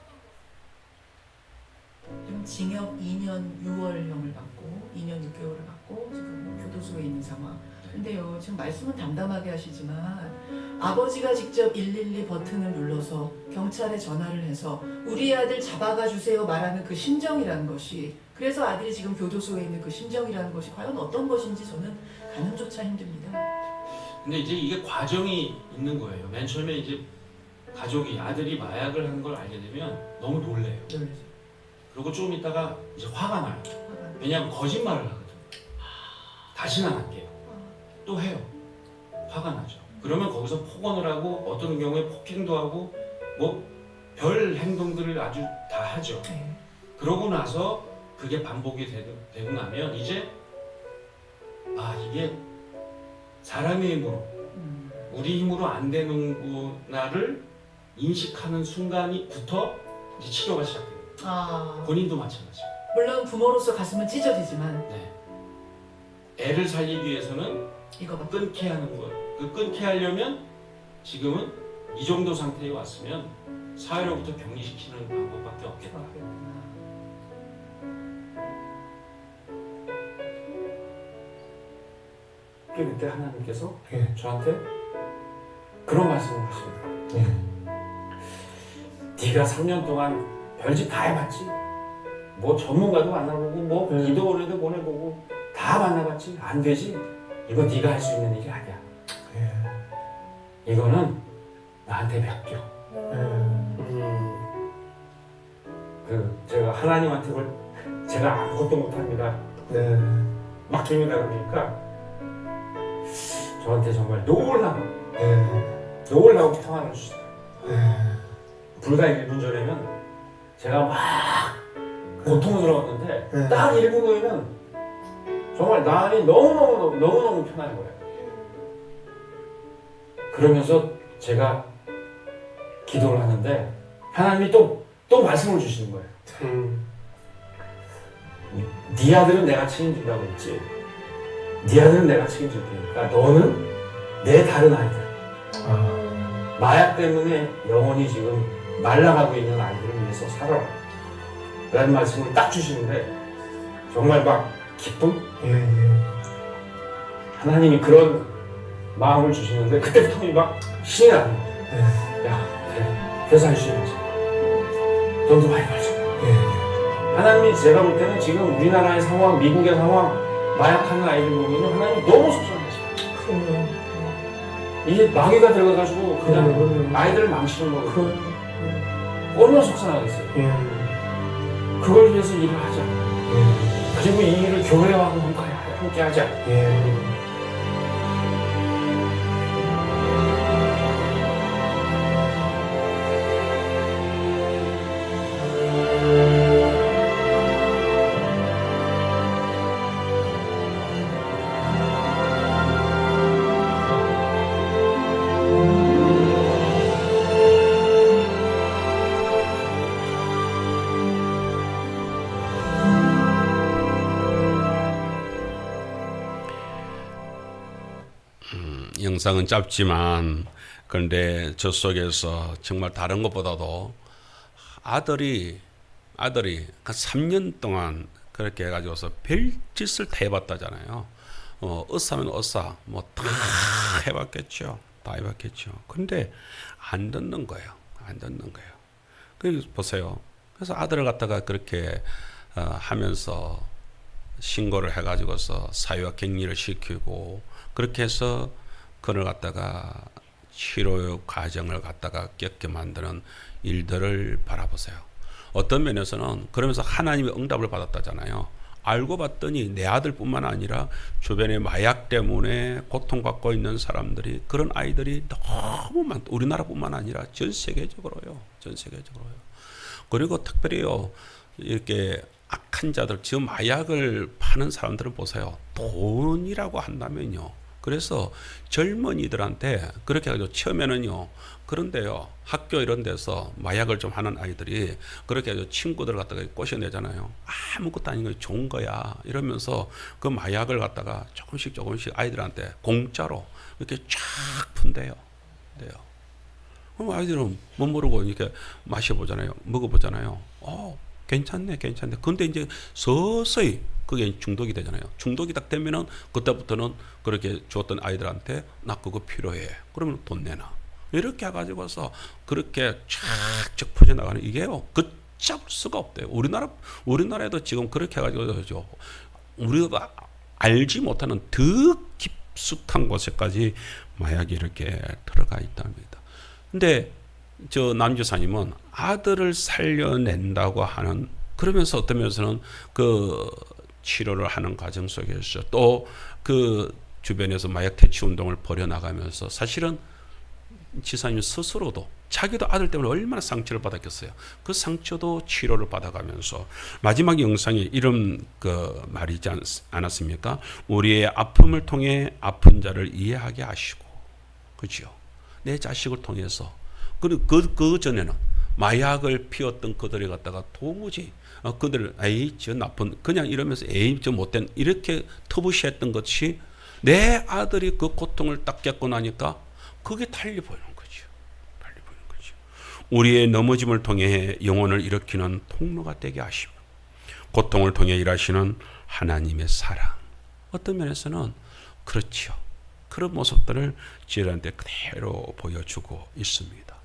Speaker 3: 지금 징역 2년 6월형을 받고 2년 6개월을 받고 지금 교도소에 있는 상황. 근데요, 지금 말씀은 담담하게 하시지만 아버지가 직접 112 버튼을 눌러서 경찰에 전화를 해서 우리 아들 잡아가 주세요 말하는 그 심정이라는 것이, 그래서 아들이 지금 교도소에 있는 그 심정이라는 것이 과연 어떤 것인지 저는 가늠조차 힘듭니다.
Speaker 4: 근데 이제 이게 과정이 있는 거예요. 맨 처음에 이제 가족이 아들이 마약을 한 걸 알게 되면 너무 놀래요. 그리고 조금 있다가 이제 화가 나요. 왜냐하면 거짓말을 하거든. 다시는 안 할게요. 또 해요. 화가 나죠. 그러면 거기서 폭언을 하고 어떤 경우에 폭행도 하고 뭐 별 행동들을 아주 다 하죠. 그러고 나서 그게 반복이 되고 나면 이제 이게 사람의 힘으로 우리 힘으로 안 되는구나를 인식하는 순간부터 이제 치료가 시작돼요. 본인도 마찬가지예요.
Speaker 3: 물론 부모로서 가슴은 찢어지지만
Speaker 4: 네. 애를 살리기 위해서는
Speaker 3: 이거
Speaker 4: 끊게 하는 거예요. 그 끊게 하려면 지금은 이 정도 상태에 왔으면 사회로부터 격리시키는 방법밖에 없겠다. 그때 하나님께서 저한테 그런 말씀을 하시거든요. 네가 3년 동안 별짓 다 해봤지. 뭐 전문가도 만나보고 뭐 기도원에도 보내보고 다 만나봤지. 안 되지. 이거 네가 할 수 있는 일이 아니야. 이거는 나한테 맡겨. 제가 하나님한테 그걸 제가 아무것도 못합니다. 맡깁니다. 그러니까 저한테 정말 놀라운 평안을 주시다. 불과 1분 전에는 제가 막 고통스러웠는데 딱 1분 후에는 정말 마음이 너무너무 편한 거예요. 그러면서 제가 기도를 하는데 하나님이 또 말씀을 주시는 거예요. 네 아들은 내가 책임진다고 했지. 네 아들은 내가 책임질 테니까 너는 내 다른 아이들, 마약 때문에 영혼이 지금 말라가고 있는 아이들을 위해서 살아라 라는 말씀을 딱 주시는데 정말 막 기쁨? 하나님이 그런 마음을 주시는데 그때부터 막 신이 나는 거예요. 야, 회사에 쉬어야지. 돈도 많이 벌자. 하나님이 제가 볼 때는 지금 우리나라의 상황, 미국의 상황, 마약하는 아이들 보면 하나님이 너무 속상하시죠. 이게 마귀가 들어가가지고 그냥 아이들을 망치는 거거든요. 얼마나 속상하겠어요. 그걸 위해서 일을 하자. 그리고 이 일을 교회와 함께 하자.
Speaker 1: 영상은 짧지만 그런데 저 속에서 정말 다른 것보다도 아들이 한 3년 동안 그렇게 해가지고서 별짓을 다 해봤다잖아요. 어싸면 어싸 뭐 다 해봤겠죠. 다 해봤겠죠. 근데 안 듣는 거예요. 그래서 보세요. 그래서 아들을 갖다가 그렇게 하면서 신고를 해가지고서 사회와 격리를 시키고 그렇게 해서 그를 갖다가 치료 과정을 갖다가 겪게 만드는 일들을 바라보세요. 어떤 면에서는 그러면서 하나님의 응답을 받았다잖아요. 알고 봤더니 내 아들뿐만 아니라 주변에 마약 때문에 고통받고 있는 사람들이 그런 아이들이 너무 많다. 우리나라뿐만 아니라 전 세계적으로요. 그리고 특별히요. 이렇게 악한 자들, 지금 마약을 파는 사람들을 보세요. 돈이라고 한다면요. 그래서 젊은이들한테 그렇게 해가지고 처음에는요. 그런데요. 학교 이런 데서 마약을 좀 하는 아이들이 그렇게 해서 친구들 갖다가 꼬셔내잖아요. 아무것도 아닌 거 좋은 거야. 이러면서 그 마약을 갖다가 조금씩 아이들한테 공짜로 이렇게 쫙 푼대요. 그럼 아이들은 못 모르고 이렇게 마셔보잖아요. 먹어보잖아요. 괜찮네. 근데 이제 서서히 그게 중독이 되잖아요. 중독이 딱 되면은 그때부터는 그렇게 줬던 아이들한테 나 그거 필요해. 그러면 돈 내놔. 이렇게 해가지고서 그렇게 쫙쫙 퍼져나가는 이게요. 걷잡을 수가 없대요. 우리나라에도 지금 그렇게 해가지고 우리가 알지 못하는 더 깊숙한 곳에까지 마약이 이렇게 들어가 있답니다. 근데 저 남주사님은 아들을 살려낸다고 하는 그러면서 어떤 면에서는 그 치료를 하는 과정 속에서 또 그 주변에서 마약 퇴치 운동을 벌여나가면서 사실은 지사님 스스로도 자기도 아들 때문에 얼마나 상처를 받았겠어요. 그 상처도 치료를 받아가면서 마지막 영상에 이런 그 말이지 않았습니까? 우리의 아픔을 통해 아픈 자를 이해하게 하시고, 그죠? 내 자식을 통해서 그 전에는 마약을 피웠던 그들이 갖다가 도무지 그들을 저 나쁜 그냥 이러면서 저 못된 이렇게 터부시했던 것이 내 아들이 그 고통을 딱 겪고 나니까 그게 달리 보이는 거죠. 우리의 넘어짐을 통해 영혼을 일으키는 통로가 되게 하시고 고통을 통해 일하시는 하나님의 사랑. 어떤 면에서는 그렇죠. 그런 모습들을 저희한테 그대로 보여주고 있습니다.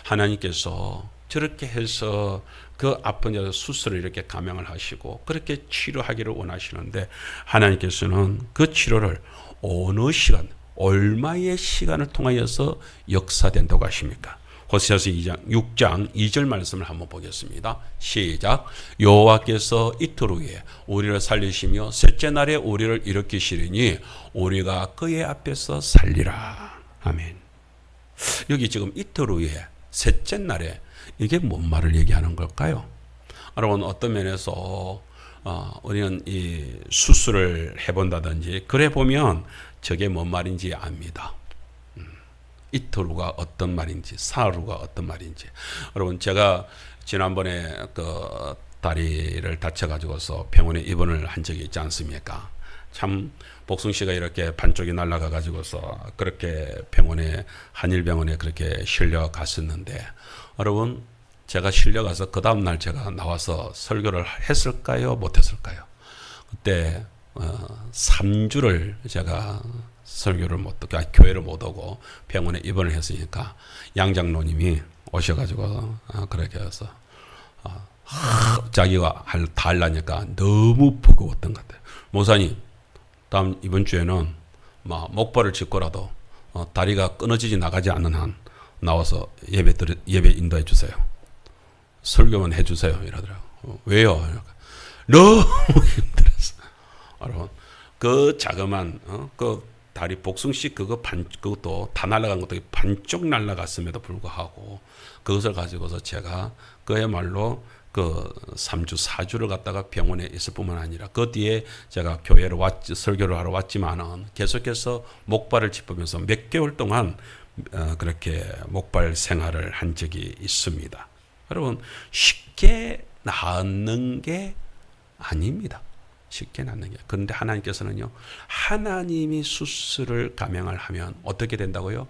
Speaker 1: 하나님께서 저렇게 해서 그 아픈 자 수술을 이렇게 감행을 하시고 그렇게 치료하기를 원하시는데 하나님께서는 그 치료를 어느 시간 얼마의 시간을 통하여서 역사된다고 하십니까? 호세아서 6장 2절 말씀을 한번 보겠습니다. 시작. 여호와께서 이틀 후에 우리를 살리시며 셋째 날에 우리를 일으키시리니 우리가 그의 앞에서 살리라. 아멘. 여기 지금 이틀 후에 셋째 날에 이게 뭔 말을 얘기하는 걸까요? 여러분 어떤 면에서 우리는 이 수술을 해본다든지 그래 보면 저게 뭔 말인지 압니다. 이틀 후가 어떤 말인지 사흘 후가 어떤 말인지. 여러분 제가 지난번에 그 다리를 다쳐가지고서 병원에 입원을 한 적이 있지 않습니까? 참 복숭 씨가 이렇게 반쪽이 날아가 가지고서 그렇게 병원에 한일병원에 그렇게 실려 갔었는데 여러분 제가 실려 가서 그 다음 날 제가 나와서 설교를 했을까요? 못했을까요? 그때 3주를 제가 설교를 못 오고 교회를 못 오고 병원에 입원을 했으니까 양장로님이 오셔가지고 그렇게 해서 자기가 다 하려니까 너무 버거웠던 것 같아요. 목사님 다음 이번 주에는 목발을 짚고라도 다리가 끊어지지 나가지 않는 한 나와서 예배 인도해 주세요. 설교만 해주세요 이러더라고요. 왜요? 너무 힘들었어. 여러분 그 자그만 그 다리 복숭씨 그것도 다 날아간 것도 반쪽 날아갔음에도 불구하고 그것을 가지고서 제가 그야말로 그 3주 4주를 갖다가 병원에 있을 뿐만 아니라 그 뒤에 제가 교회를 설교를 하러 왔지만은 계속해서 목발을 짚으면서 몇 개월 동안 그렇게 목발 생활을 한 적이 있습니다. 여러분 쉽게 낫는 게 아닙니다. 쉽게 낫는 게. 그런데 하나님께서는요. 하나님이 수술을 감행을 하면 어떻게 된다고요?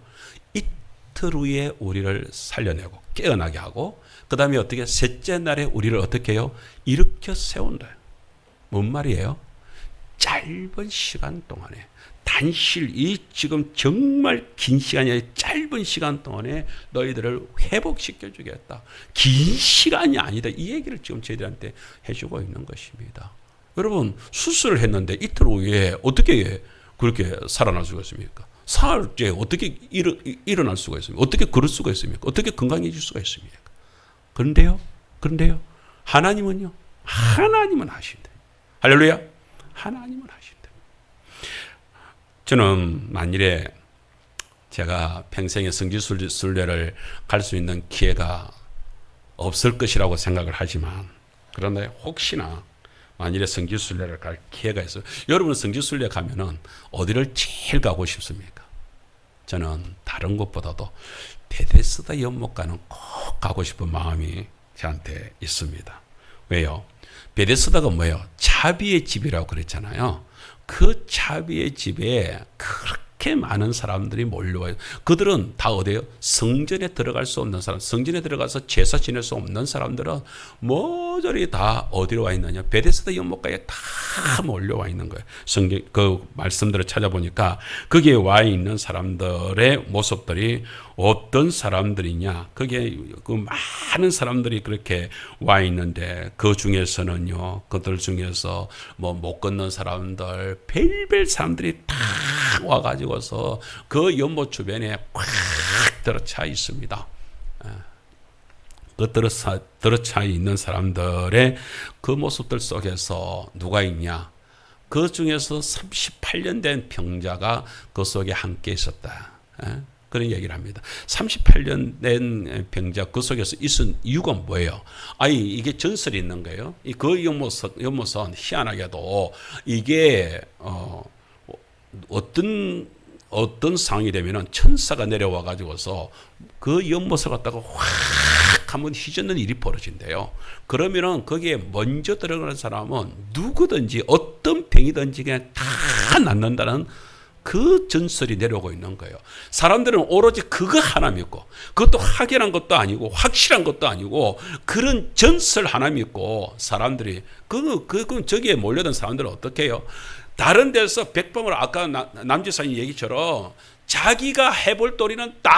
Speaker 1: 이틀 후에 우리를 살려내고 깨어나게 하고 그 다음에 어떻게 셋째 날에 우리를 어떻게 해요? 일으켜 세운다. 뭔 말이에요? 짧은 시간 동안에 단실 이 지금 정말 긴 시간이 아니라 짧은 시간 동안에 너희들을 회복시켜 주겠다. 긴 시간이 아니다. 이 얘기를 지금 저희들한테 해주고 있는 것입니다. 여러분 수술을 했는데 이틀 후에 어떻게 그렇게 살아날 수가 있습니까? 사흘째 어떻게 일어날 수가 있습니까? 어떻게 걸을 수가 있습니까? 어떻게 건강해질 수가 있습니까? 그런데요 하나님은 하신대. 할렐루야. 하나님은 하신대. 저는 만일에 제가 평생에 성지순례를 갈 수 있는 기회가 없을 것이라고 생각을 하지만 그런데 혹시나 만일에 성지순례를 갈 기회가 있어요. 여러분 성지순례 가면은 어디를 제일 가고 싶습니까? 저는 다른 곳보다도 베데스다 연못가는 꼭 가고 싶은 마음이 저한테 있습니다. 왜요? 베데스다가 뭐예요? 자비의 집이라고 그랬잖아요. 그 자비의 집에 그렇게 많은 사람들이 몰려와요. 그들은 다 어디예요? 성전에 들어갈 수 없는 사람, 성전에 들어가서 제사 지낼 수 없는 사람들은 모조리 다 어디로 와 있느냐? 베데스다 연못가에 다 몰려와 있는 거예요. 성경 그 말씀들을 찾아보니까 거기에 와 있는 사람들의 모습들이 어떤 사람들이냐? 그게 그 많은 사람들이 그렇게 와 있는데 그 중에서는요, 그들 중에서 뭐 못 걷는 사람들, 별별 사람들이 다 와가지고서 그 연못 주변에 꽉 들어차 있습니다. 그 들어차 있는 사람들의 그 모습들 속에서 누가 있냐? 그 중에서 38년 된 병자가 그 속에 함께 있었다. 그런 얘기를 합니다. 38년 된 병자 그 속에서 있은 이유가 뭐예요? 아니 이게 전설이 있는 거예요. 그 연못은 희한하게도 이게 어떤 상황이 되면은 천사가 내려와 가지고서 그 연못을 갖다가 확 한번 휘젓는 일이 벌어진대요. 그러면은 거기에 먼저 들어가는 사람은 누구든지 어떤 병이든지 그냥 다 낫는다는 그 전설이 내려오고 있는 거예요. 사람들은 오로지 그거 하나 믿고, 그것도 확연한 것도 아니고 확실한 것도 아니고 그런 전설 하나 믿고 사람들이 그건 저기에 몰려든 사람들은 어떻게 해요? 다른 데서 백범을 아까 남지사님 얘기처럼 자기가 해볼 도리는 다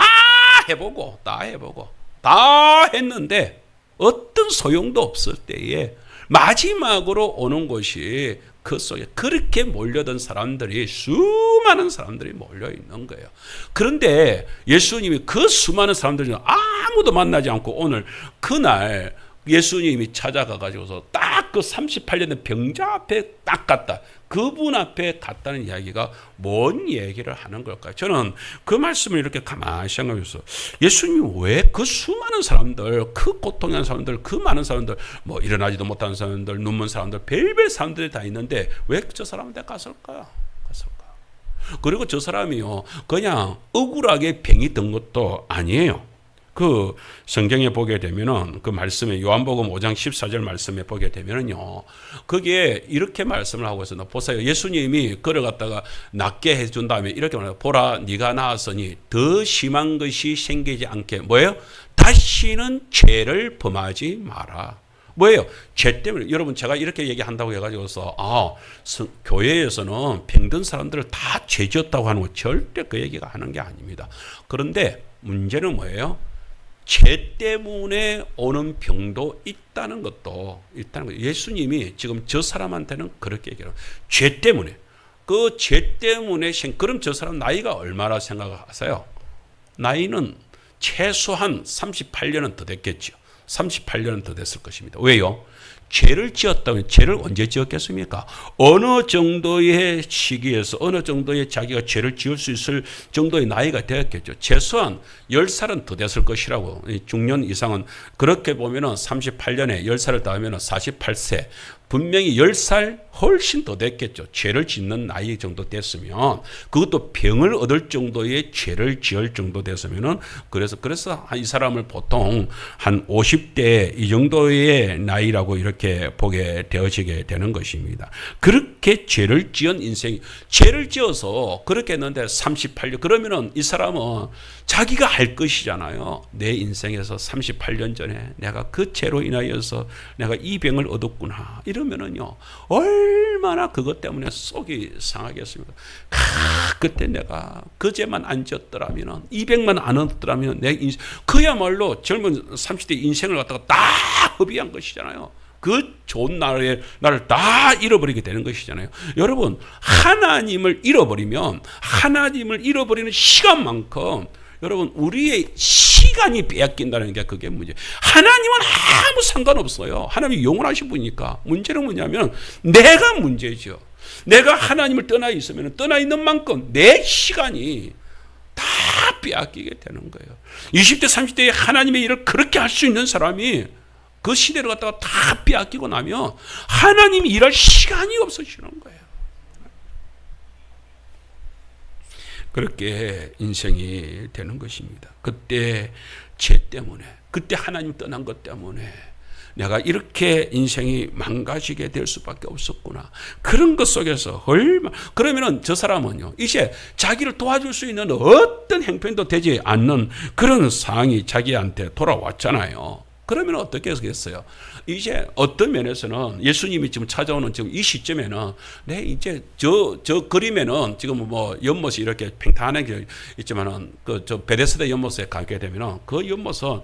Speaker 1: 해보고 다 했는데 어떤 소용도 없을 때에 마지막으로 오는 것이 그 속에 그렇게 몰려든 사람들이 수많은 사람들이 몰려 있는 거예요. 그런데 예수님이 그 수많은 사람들 중 아무도 만나지 않고 오늘 그날 예수님이 찾아가 가지고서 딱 그 38년 된 병자 앞에 딱 갔다. 그분 앞에 갔다는 이야기가 뭔 얘기를 하는 걸까요? 저는 그 말씀을 이렇게 가만히 생각해서 예수님이 왜 그 수많은 사람들, 그 고통한 사람들, 그 많은 사람들, 뭐 일어나지도 못하는 사람들, 눈먼 사람들, 별별 사람들이 다 있는데 왜 저 사람한테 갔을까요? 그리고 저 사람이요, 그냥 억울하게 병이 든 것도 아니에요. 그 성경에 보게 되면은 그 말씀에 요한복음 5장 14절 말씀에 보게 되면은요, 거기에 이렇게 말씀을 하고 있어요. 보세요. 예수님이 걸어갔다가 낫게 해준 다음에 이렇게 말해요. 보라, 네가 나았으니 더 심한 것이 생기지 않게 뭐예요? 다시는 죄를 범하지 마라. 뭐예요? 죄 때문에. 여러분, 제가 이렇게 얘기한다고 해가지고서 교회에서는 병든 사람들을 다 죄지었다고 하는 거 절대 그 얘기가 하는 게 아닙니다. 그런데 문제는 뭐예요? 죄 때문에 오는 병도 있다는 것도 있다는 거예요. 예수님이 지금 저 사람한테는 그렇게 얘기해요. 죄 때문에. 그 죄 때문에 그럼 저 사람 나이가 얼마나 생각하세요? 나이는 최소한 38년은 더 됐겠죠. 38년은 더 됐을 것입니다. 왜요? 죄를 지었다면 죄를 언제 지었겠습니까? 어느 정도의 시기에서 어느 정도의 자기가 죄를 지을 수 있을 정도의 나이가 되었겠죠. 최소한 10살은 더 됐을 것이라고. 중년 이상은 그렇게 보면은 38년에 10살을 더하면은 48세. 분명히 10살 훨씬 더 됐겠죠. 죄를 짓는 나이 정도 됐으면, 그것도 병을 얻을 정도의 죄를 지을 정도 됐으면은, 그래서 이 사람을 보통 한 50대 이 정도의 나이라고 이렇게 보게 되어지게 되는 것입니다. 그렇게 죄를 지은 인생이, 죄를 지어서 그렇게 했는데 38년, 그러면은 이 사람은 자기가 할 것이잖아요. 내 인생에서 38년 전에 내가 그 죄로 인하여서 내가 이 병을 얻었구나. 이러면은요, 얼마나 그것 때문에 속이 상하겠습니까? 그때 내가 그 죄만 안 지었더라면, 이 병만 안 얻었더라면 내 인생, 그야말로 젊은 30대 인생을 갖다가 다 허비한 것이잖아요. 그 좋은 나를 다 잃어버리게 되는 것이잖아요. 여러분, 하나님을 잃어버리면, 하나님을 잃어버리는 시간만큼 여러분, 우리의 시간이 빼앗긴다는 게 그게 문제. 하나님은 아무 상관없어요. 하나님이 영원하신 분이니까. 문제는 뭐냐면 내가 문제죠. 내가 하나님을 떠나 있으면 떠나 있는 만큼 내 시간이 다 빼앗기게 되는 거예요. 20대 30대에 하나님의 일을 그렇게 할 수 있는 사람이 그 시대를 갖다가 다 빼앗기고 나면 하나님이 일할 시간이 없어지는 거예요. 그렇게 인생이 되는 것입니다. 그때 죄 때문에, 그때 하나님 떠난 것 때문에 내가 이렇게 인생이 망가지게 될 수밖에 없었구나. 그런 것 속에서 그러면은 저 사람은요, 이제 자기를 도와줄 수 있는 어떤 형편도 되지 않는 그런 상황이 자기한테 돌아왔잖아요. 그러면 어떻게 하겠어요? 이제 어떤 면에서는 예수님이 지금 찾아오는 지금 이 시점에는 내 이제 저 그림에는 지금 뭐 연못이 이렇게 팽탄하게 있지만은 저 베데스다 연못에 가게 되면은 그 연못은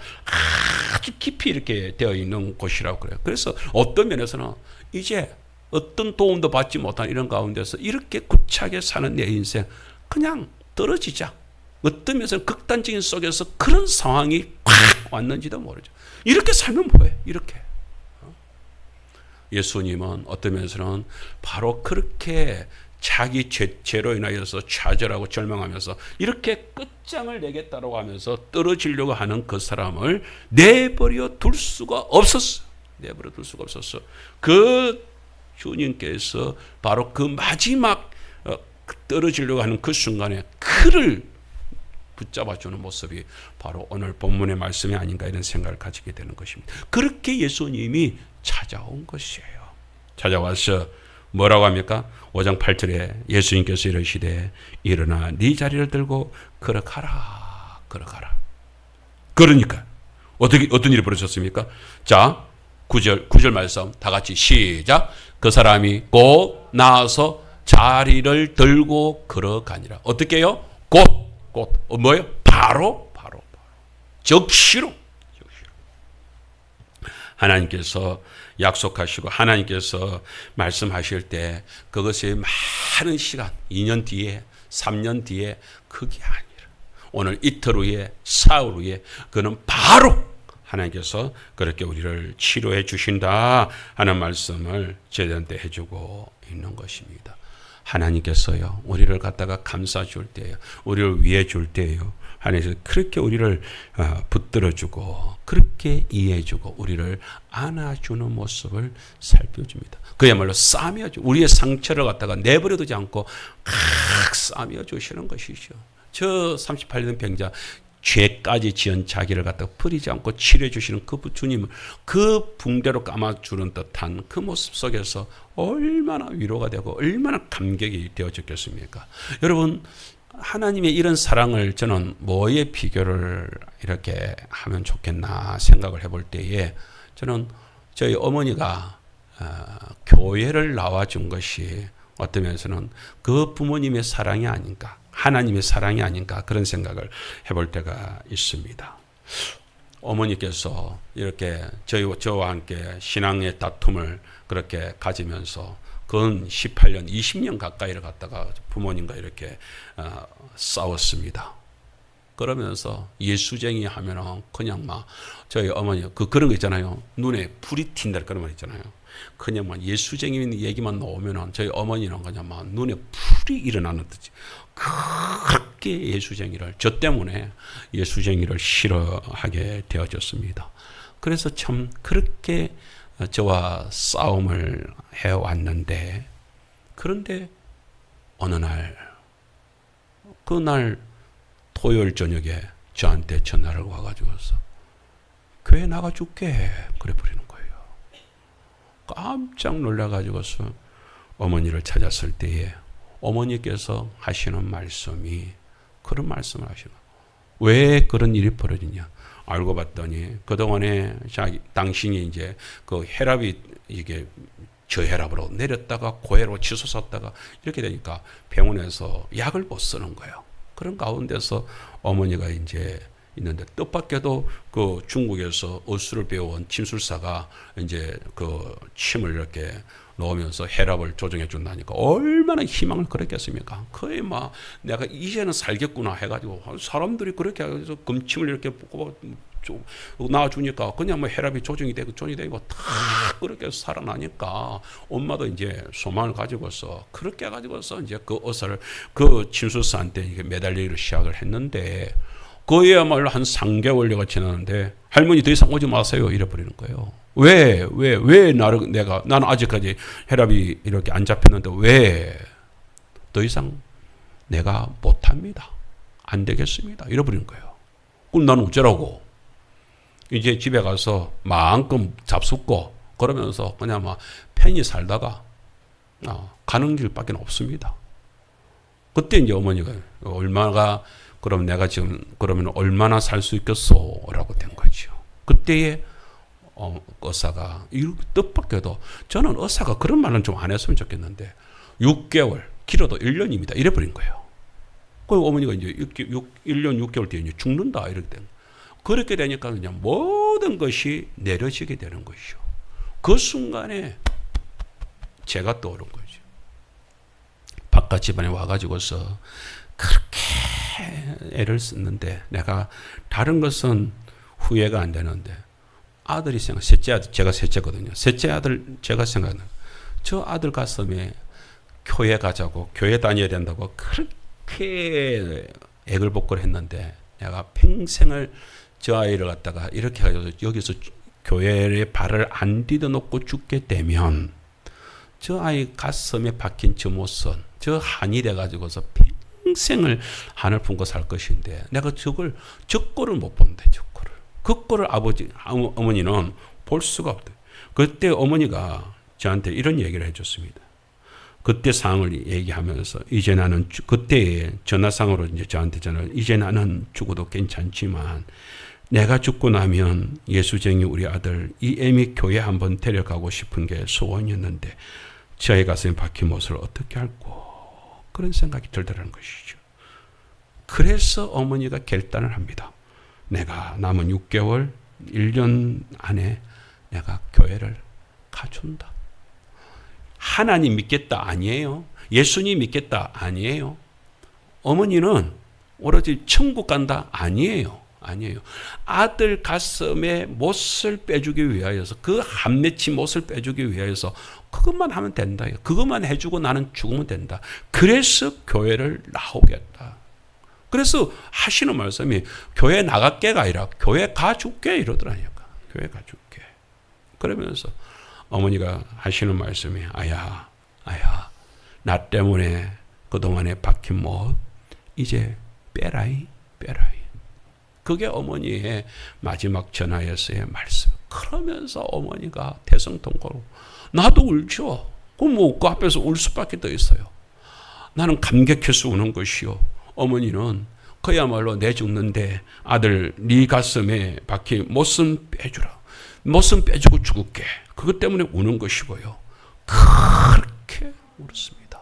Speaker 1: 아주 깊이 이렇게 되어 있는 곳이라고 그래요. 그래서 어떤 면에서는 이제 어떤 도움도 받지 못한 이런 가운데서 이렇게 구차하게 사는 내 인생 그냥 떨어지자. 어떤 면에서는 극단적인 속에서 그런 상황이 확 왔는지도 모르죠. 이렇게 살면 뭐해? 이렇게. 예수님은 어떤 면에서는 바로 그렇게 자기 죄로 인하여서 좌절하고 절망하면서 이렇게 끝장을 내겠다고 하면서 떨어지려고 하는 그 사람을 내버려 둘 수가 없었어. 내버려 둘 수가 없었어. 그 주님께서 바로 그 마지막 떨어지려고 하는 그 순간에 그를 붙잡아주는 모습이 바로 오늘 본문의 말씀이 아닌가 이런 생각을 가지게 되는 것입니다. 그렇게 예수님이 찾아온 것이에요. 찾아와서 뭐라고 합니까? 5장 8절에 예수님께서 이르시되 일어나 네 자리를 들고 걸어가라. 걸어가라. 그러니까 어떤 일이 벌어졌습니까? 자, 9절 말씀 다 같이 시작. 그 사람이 곧 나와서 자리를 들고 걸어가니라. 어떻게 해요? 곧 즉시로. 하나님께서 약속하시고 하나님께서 말씀하실 때 그것이 많은 시간, 2년 뒤에 3년 뒤에 그게 아니라 오늘 이틀 후에 사흘 후에 그는 바로 하나님께서 그렇게 우리를 치료해 주신다 하는 말씀을 저희한테 해주고 있는 것입니다. 하나님께서요 우리를 갖다가 감싸 줄 때요, 우리를 위해 줄 때요, 하나님께서 그렇게 우리를 붙들어주고 그렇게 이해해주고 우리를 안아주는 모습을 살펴줍니다. 그야말로 싸매어줘, 우리의 상처를 갖다가 내버려두지 않고 칵 싸매어주시는 것이죠. 저 38년 병자, 죄까지 지은 자기를 갖다가 버리지 않고 치료해 주시는 그 주님을 그 붕대로 감아주는 듯한 그 모습 속에서 얼마나 위로가 되고 얼마나 감격이 되어졌겠습니까? 여러분, 하나님의 이런 사랑을 저는 뭐에 비교를 이렇게 하면 좋겠나 생각을 해볼 때에 저는 저희 어머니가 교회를 나와준 것이 어떤 면에서는 그 부모님의 사랑이 아닌가, 하나님의 사랑이 아닌가 그런 생각을 해볼 때가 있습니다. 어머니께서 이렇게 저와 함께 신앙의 다툼을 그렇게 가지면서 근 18년, 20년 가까이를 갖다가 부모님과 이렇게 싸웠습니다. 그러면서 예수쟁이 하면은 그냥 막 저희 어머니 그런 거 있잖아요. 눈에 불이 튄다 그런 말 있잖아요. 그냥 막 예수쟁이 얘기만 나오면은 저희 어머니는 그냥 막 눈에 불이 일어나는 듯이 그렇게 예수쟁이를, 저 때문에 예수쟁이를 싫어하게 되어졌습니다. 그래서 참 그렇게 저와 싸움을 해왔는데, 그런데 어느 날, 그날 토요일 저녁에 저한테 전화를 와가지고서 교회 나가줄게 그래 버리는 거예요. 깜짝 놀라가지고서 어머니를 찾았을 때에 어머니께서 하시는 말씀이 그런 말씀을 하시는 거예요. 왜 그런 일이 벌어지냐? 알고 봤더니 그동안에 당신이 이제 그 혈압이 이게 저혈압으로 내렸다가 고혈압으로 치솟았다가 이렇게 되니까 병원에서 약을 못 쓰는 거예요. 그런 가운데서 어머니가 이제 있는데, 뜻밖에도 그 중국에서 의술을 배워온 침술사가 이제 그 침을 이렇게 넣으면서 혈압을 조정해 준다니까 얼마나 희망을 그랬겠습니까? 거의 막 내가 이제는 살겠구나 해가지고 사람들이 그렇게 해서 금침을 이렇게 놔주니까 그냥 뭐 혈압이 조정이 되고 다 그렇게 살아나니까 엄마도 이제 소망을 가지고서 그렇게 해가지고서 이제 그 의사를 그 침술사한테 이게 매달리기를 시작을 했는데, 그야말로 한 3개월여가 지났는데 할머니 더 이상 오지 마세요 이래 버리는 거예요. 왜 나는 아직까지 혈압이 이렇게 안 잡혔는데 왜 더 이상 내가 못합니다, 안 되겠습니다 이래 버리는 거예요. 그럼 나는 어쩌라고? 이제 집에 가서 마음껏 잡숫고 그러면서 그냥 막 편히 살다가 가는 길밖에 없습니다. 그때 이제 어머니가 얼마나, 그럼 내가 지금 그러면 얼마나 살 수 있겠소? 라고 된 거죠. 그때에 의사가 뜻밖에도, 저는 의사가 그런 말은 좀 안 했으면 좋겠는데 6개월, 길어도 1년입니다 이래 버린 거예요. 그 어머니가 이제 1년 6개월 뒤에 이제 죽는다 이렇게 된 거예요. 그렇게 되니까 그냥 모든 것이 내려지게 되는 것이죠. 그 순간에 제가 떠오른 거죠. 바깥 집안에 와가지고서 그렇게 애를 썼는데 내가 다른 것은 후회가 안 되는데 아들이 셋째 아들, 제가 셋째거든요. 셋째 아들 제가 생각하는 저 아들 가슴에 교회 가자고, 교회 다녀야 된다고 그렇게 애걸복걸 했는데 내가 평생을 저 아이를 갖다가 이렇게 해가지고 여기서 교회에 발을 안 디뎌놓고 죽게 되면 저 아이 가슴에 박힌 저 못선, 저 한이 돼가지고서 평생을 한을 품고 살 것인데 내가 저 꼴을 못 본대, 저 꼴을. 그 꼴을 어머니는 볼 수가 없대. 그때 어머니가 저한테 이런 얘기를 해줬습니다. 그때 상황을 얘기하면서 이제 나는 그때 전화상으로 이제 저한테 전화를, 이제 나는 죽어도 괜찮지만 내가 죽고 나면 예수쟁이 우리 아들 이애미 교회 한번 데려가고 싶은 게 소원이었는데 저희 가슴에 박힌 못을 어떻게 할꼬, 그런 생각이 들더라는 것이죠. 그래서 어머니가 결단을 합니다. 내가 남은 6개월, 1년 안에 내가 교회를 가준다. 하나님 믿겠다 아니에요. 예수님 믿겠다 아니에요. 어머니는 오로지 천국 간다 아니에요. 아니에요. 아들 가슴에 못을 빼주기 위하여서, 그 한 맺힌 못을 빼주기 위하여서 그것만 하면 된다. 그것만 해주고 나는 죽으면 된다. 그래서 교회를 나오겠다. 그래서 하시는 말씀이 교회 나갈게가 아니라 교회 가줄게 이러더라니까. 교회 가줄게. 그러면서 어머니가 하시는 말씀이 아야 나 때문에 그동안에 박힌 못 이제 빼라이. 그게 어머니의 마지막 전하였어의 말씀. 그러면서 어머니가 대성통곡으로 나도 울죠. 그 앞에서 울 수밖에 더 있어요. 나는 감격해서 우는 것이요. 어머니는 그야말로 내 죽는데 아들 네 가슴에 박힌 못은 빼주라. 못은 빼주고 죽을게. 그것 때문에 우는 것이고요. 그렇게 울었습니다.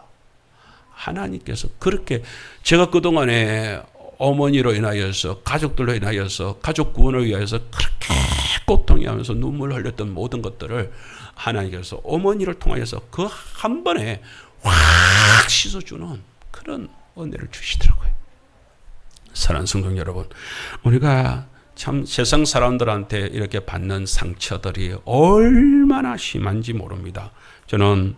Speaker 1: 하나님께서 그렇게 제가 그동안에 어머니로 인하여서 가족들로 인하여서 가족 구원을 위하여서 그렇게 고통해하면서 눈물을 흘렸던 모든 것들을 하나님께서 어머니를 통하여서 그 한 번에 확 씻어주는 그런 은혜를 주시더라고요. 사랑하는 성도 여러분, 우리가 참 세상 사람들한테 이렇게 받는 상처들이 얼마나 심한지 모릅니다. 저는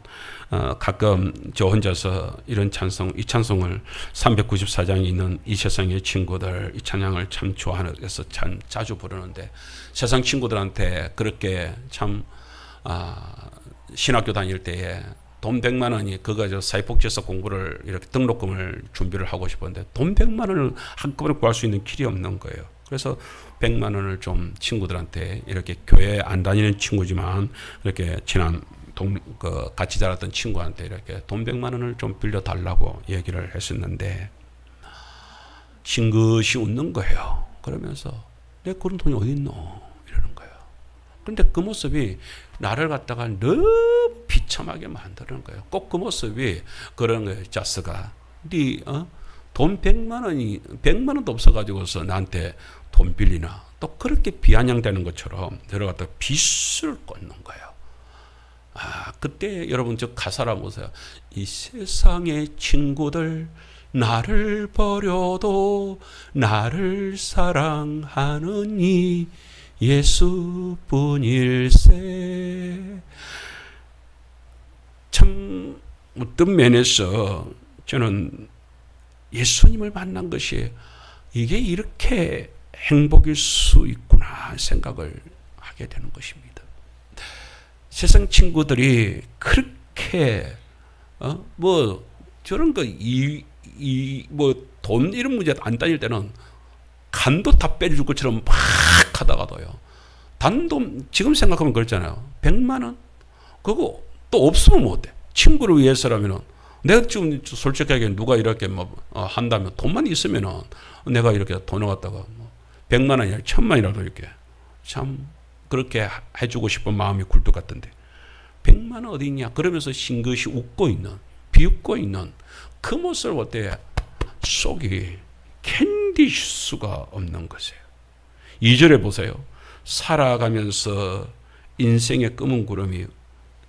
Speaker 1: 가끔 저 혼자서 이런 찬송, 이 찬송을 394장에 있는 이 세상의 친구들 이 찬양을 참 좋아해서 참 자주 부르는데, 세상 친구들한테 그렇게 참 신학교 다닐 때에 돈 100만 원이 그거 저 사회복지에서 공부를 이렇게 등록금을 준비를 하고 싶었는데 돈 100만 원을 한꺼번에 구할 수 있는 길이 없는 거예요. 그래서 100만 원을 좀 친구들한테 이렇게 교회 안 다니는 친구지만 이렇게 친한 같이 자랐던 친구한테 이렇게 돈 100만 원을 좀 빌려달라고 얘기를 했었는데 싱긋이 웃는 거예요. 그러면서 내 그런 돈이 어디 있노? 이러는 거예요. 그런데 그 모습이 나를 갖다가 너무 비참하게 만드는 거예요. 꼭 그 모습이 그런 거예요. 자스가 돈 100만 원도 없어가지고서 나한테 돈 빌리나. 또 그렇게 비아냥되는 것처럼 들어갔다 빚을 꽂는 거예요. 그때 여러분 저 가사라 보세요. 이 세상의 친구들 나를 버려도 나를 사랑하느니 예수뿐일세. 참 어떤 면에서 저는 예수님을 만난 것이 이게 이렇게 행복일 수 있구나 생각을 하게 되는 것입니다. 세상 친구들이 그렇게 저런 거 돈 이런 문제 안 따질 때는 간도 다 빼줄 것처럼 막 하다가도요. 단돈 지금 생각하면 그렇잖아요. 100만 원 그거 또 없으면 못해. 친구를 위해서라면은 내가 지금 솔직하게 누가 이렇게 한다면 돈만 있으면은 내가 이렇게 돈을 갖다가 100만 원이나 1000만이라도 이렇게 참 그렇게 해주고 싶은 마음이 굴뚝 같던데 100만 원 어디 있냐 그러면서 싱긋이 웃고 있는 비웃고 있는 그 모습을 볼 때 속이 견딜 수가 없는 것이에요. 2절에 보세요. 살아가면서 인생의 검은 구름이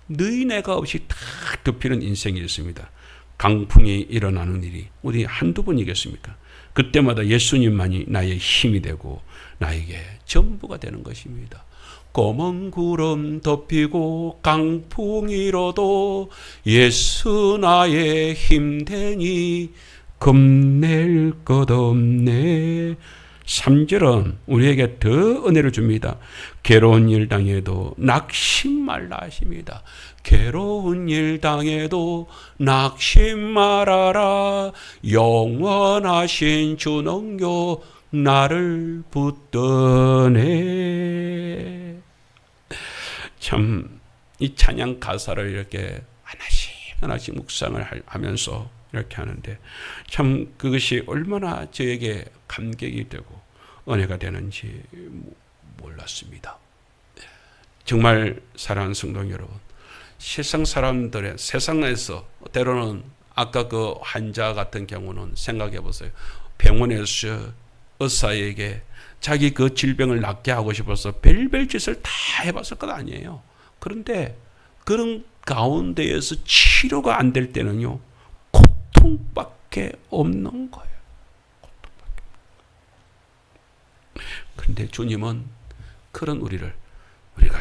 Speaker 1: 너희네가 없이 다 덮이는 인생이 있습니다. 강풍이 일어나는 일이 어디 한두 번이겠습니까? 그때마다 예수님만이 나의 힘이 되고 나에게 전부가 되는 것입니다. 검은 구름 덮이고 강풍이 일어도 예수 나의 힘되니 겁낼 것 없네. 3절은 우리에게 더 은혜를 줍니다. 괴로운 일 당해도 낙심 말라 하십니다. 괴로운 일 당해도 낙심 말아라. 영원하신 주 능력 나를 붙드네. 참 이 찬양 가사를 이렇게 하나씩 묵상을 하면서 이렇게 하는데 참 그것이 얼마나 저에게 감격이 되고 은혜가 되는지 몰랐습니다. 정말 사랑하는 성도 여러분, 세상 사람들의 세상에서 때로는 아까 그 환자 같은 경우는 생각해 보세요. 병원에서 의사에게 자기 그 질병을 낫게 하고 싶어서 별별 짓을 다 해봤을 것 아니에요. 그런데 그런 가운데에서 치료가 안 될 때는요, 고통밖에 없는 거예요. 고통밖에. 그런데 주님은 그런 우리가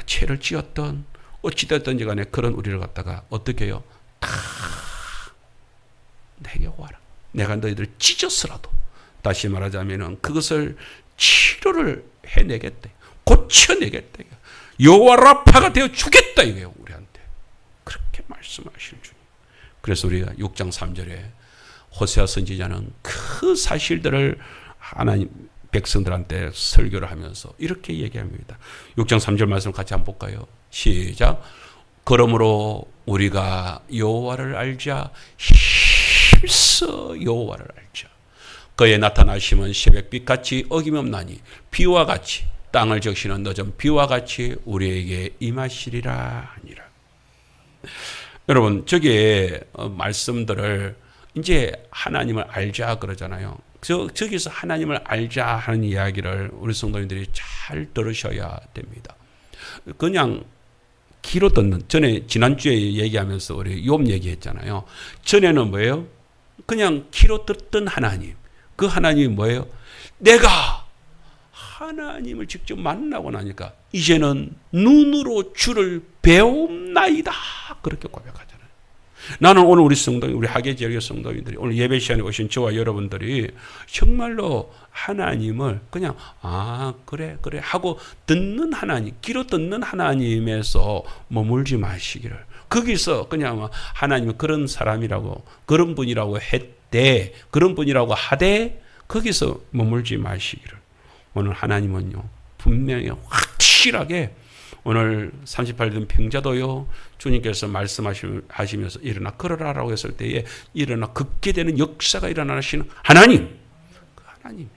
Speaker 1: 죄를 지었던 어찌됐든지 간에 그런 우리를 갖다가 어떻게 해요? 다 내게 와라. 내가 너희들 찢었으라도, 다시 말하자면 그것을 치료를 해내겠다. 고쳐내겠다. 여호와라파가 되어 주겠다 이거예요. 우리한테. 그렇게 말씀하시는 주님. 그래서 우리가 6장 3절에 호세아 선지자는 그 사실들을 하나님 백성들한테 설교를 하면서 이렇게 얘기합니다. 6장 3절 말씀 같이 한번 볼까요? 시작. 그러므로 우리가 여호와를 알자. 힘써 여호와를 알자. 그의 나타나심은 새벽빛같이 어김없나니 비와 같이 땅을 적시는 늦은 비와 같이 우리에게 임하시리라 하니라. 여러분, 저기에 말씀들을 이제 하나님을 알자 그러잖아요. 저기서 하나님을 알자 하는 이야기를 우리 성도님들이 잘 들으셔야 됩니다. 그냥 귀로 듣는, 전에 지난주에 얘기하면서 우리 욥 얘기했잖아요. 전에는 뭐예요? 그냥 귀로 듣던 하나님. 그 하나님이 뭐예요? 내가 하나님을 직접 만나고 나니까 이제는 눈으로 주를 배움나이다. 그렇게 고백하잖아요. 나는 오늘 우리 성도님, 우리 하계 지역의 성도님들이, 오늘 예배 시간에 오신 저와 여러분들이 정말로 하나님을 그냥 그래 하고 듣는 하나님, 귀로 듣는 하나님에서 머물지 마시기를. 거기서 그냥 하나님은 그런 사람이라고, 그런 분이라고 했대, 그런 분이라고 하되 거기서 머물지 마시기를. 오늘 하나님은요, 분명히 확실하게 오늘 38년 된 병자도요, 주님께서 말씀하시면서 일어나 걸어라라고 했을 때에 일어나 걷게 되는 역사가 일어나시는 하나님, 그 하나님이에요.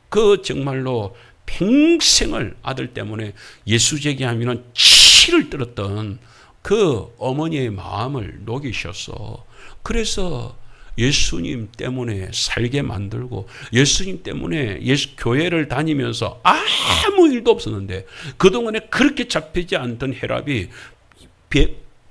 Speaker 1: 그 정말로 평생을 아들 때문에 예수 제기하면 치를 들었던 그 어머니의 마음을 녹이셔서, 그래서 예수님 때문에 살게 만들고, 예수님 때문에 교회를 다니면서 아무 일도 없었는데 그동안에 그렇게 잡히지 않던 혈압이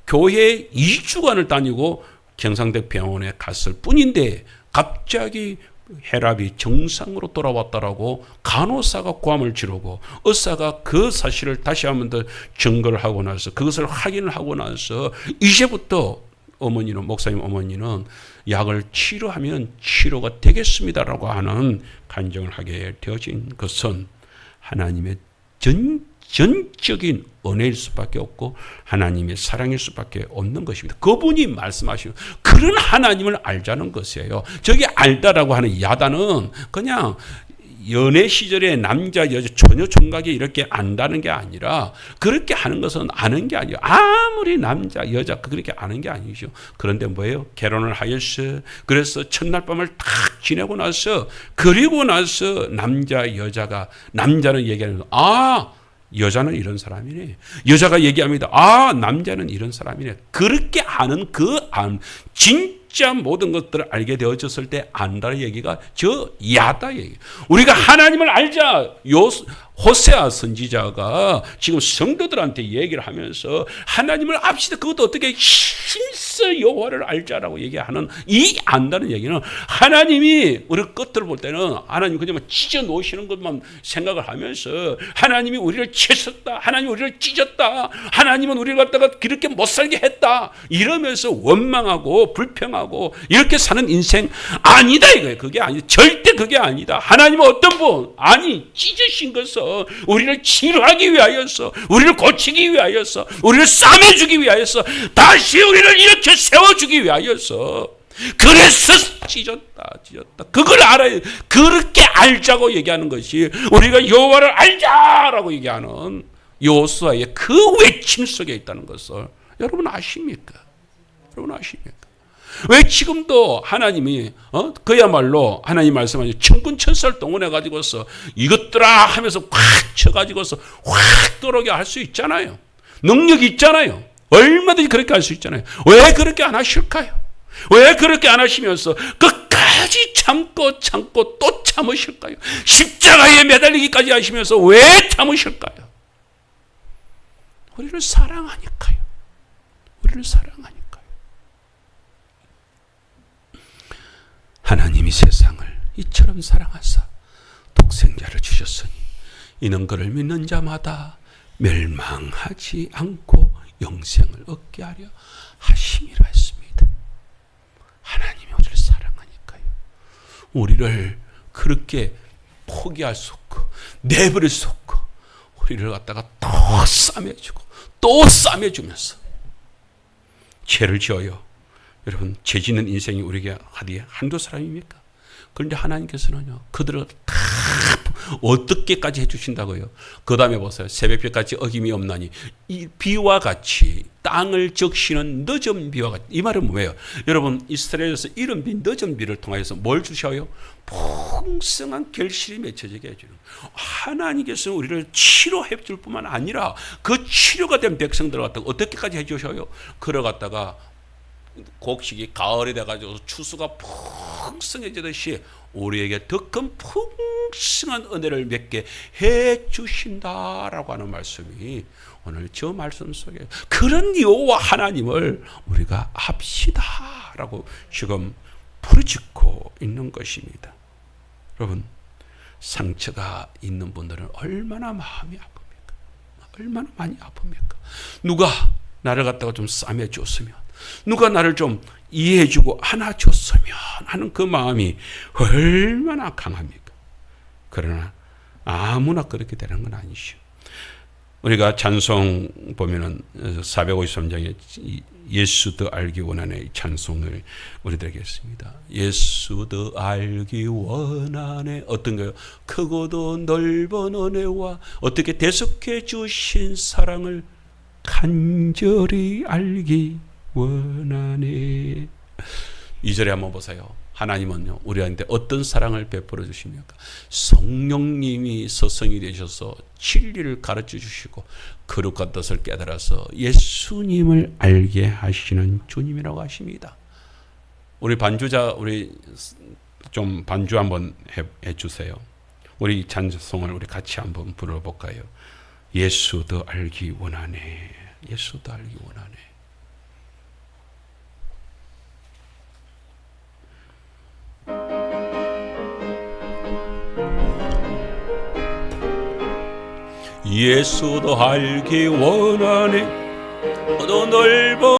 Speaker 1: 교회 2주간을 다니고 경상대 병원에 갔을 뿐인데 갑자기 혈압이 정상으로 돌아왔다라고 간호사가 고함을 지르고, 의사가 그 사실을 다시 한번 더 증거를 하고 나서, 그것을 확인을 하고 나서 이제부터 어머니는, 목사님 어머니는 약을 치료하면 치료가 되겠습니다라고 하는 간증을 하게 되어진 것은 하나님의 전적인 은혜일 수밖에 없고 하나님의 사랑일 수밖에 없는 것입니다. 그분이 말씀하시는 그런 하나님을 알자는 것이에요. 저기 알다라고 하는 야단은 그냥 연애 시절에 남자 여자 처녀 총각이 이렇게 안다는 게 아니라, 그렇게 하는 것은 아는 게 아니에요. 아무리 남자 여자 그렇게 아는 게 아니죠. 그런데 뭐예요? 결혼을 하였어. 그래서 첫날 밤을 탁 지내고 나서, 그리고 나서 남자는 얘기하는 여자는 이런 사람이네. 여자가 얘기합니다. 남자는 이런 사람이네. 그렇게 아는 진짜 모든 것들을 알게 되어졌을 때 안다는 얘기가 저 야다 얘기. 우리가 하나님을 알자. 호세아 선지자가 지금 성도들한테 얘기를 하면서 하나님을 압시다. 그것도 어떻게 힘써 여호와를 알자라고 얘기하는 이 안다는 얘기는, 하나님이 우리 끝을 볼 때는 하나님 그냥 찢어 놓으시는 것만 생각을 하면서 하나님이 우리를 채웠다, 하나님이 우리를 찢었다, 하나님은 우리를 갖다가 그렇게 못 살게 했다 이러면서 원망하고 불평하고 이렇게 사는 인생 아니다 이거예요. 그게 아니다. 절대 그게 아니다. 하나님은 어떤 분? 찢으신 것은 우리를 치료하기 위하여서, 우리를 고치기 위하여서, 우리를 싸매주기 위하여서, 다시 우리를 이렇게 세워주기 위하여서, 그래서 찢었다. 그걸 알아야, 그렇게 알자고 얘기하는 것이 우리가 여호와를 알자라고 얘기하는 여호수아의 그 외침 속에 있다는 것을 여러분 아십니까? 왜 지금도 하나님이 그야말로 하나님 말씀하신 천군천사를 동원해 가지고서 이것들아 하면서 확 쳐가지고서 확 들어오게 할 수 있잖아요. 능력이 있잖아요. 얼마든지 그렇게 할 수 있잖아요. 왜 그렇게 안 하실까요? 왜 그렇게 안 하시면서 끝까지 참고 또 참으실까요? 십자가에 매달리기까지 하시면서 왜 참으실까요? 우리를 사랑하니까요. 우리를 사랑하니까요. 하나님이 세상을 이처럼 사랑하사 독생자를 주셨으니 이는 그를 믿는 자마다 멸망하지 않고 영생을 얻게 하려 하심이라 했습니다. 하나님이 우리를 사랑하니까요. 우리를 그렇게 포기할 수 없고 내버릴 수 없고 우리를 갖다가 또 싸매주고 또 싸매주면서 죄를 지어요. 여러분, 죄 짓는 인생이 우리에게 한두 사람입니까? 그런데 하나님께서는요, 그들을 다 어떻게까지 해주신다고요? 그 다음에 보세요. 새벽비까지 어김이 없나니 이 비와 같이 땅을 적시는 늦은 비와 같이. 이 말은 뭐예요? 여러분, 이스라엘에서 이런 비, 늦은 비를 통하여서 뭘 주셔요? 풍성한 결실이 맺혀지게 해주는. 하나님께서는 우리를 치료해 줄 뿐만 아니라 그 치료가 된 백성들을 갖다가 어떻게까지 해주셔요? 그러갔다가 곡식이 가을이 돼가지고 추수가 풍성해지듯이 우리에게 더 큰 풍성한 은혜를 맺게 해주신다라고 하는 말씀이 오늘 저 말씀 속에 그런 여호와 하나님을 우리가 합시다라고 지금 부르짖고 있는 것입니다. 여러분, 상처가 있는 분들은 얼마나 마음이 아픕니까? 얼마나 많이 아픕니까? 누가 나를 갖다가 좀 싸매줬으면, 누가 나를 좀 이해해주고 안아줬으면 하는 그 마음이 얼마나 강합니까? 그러나 아무나 그렇게 되는 건 아니죠. 우리가 찬송 보면은 453장에 예수 더 알기 원하네 찬송을 우리들에게 했습니다. 예수 더 알기 원하네. 어떤 거요? 크고도 넓은 은혜와 어떻게 대속해 주신 사랑을 간절히 알기 원하네. 2절에 한번 보세요. 하나님은요, 우리한테 어떤 사랑을 베풀어 주십니까? 성령님이 서성이 되셔서 진리를 가르쳐 주시고 거룩한 뜻을 깨달아서 예수님을 알게 하시는 주님이라고 하십니다. 우리 반주자, 우리 좀 반주 한번 해 주세요. 우리 찬송을 우리 같이 한번 불러볼까요? 예수 더 알기 원하네. 예수 더 알기 원하네. 예수도 알기 원하네. 더 넓은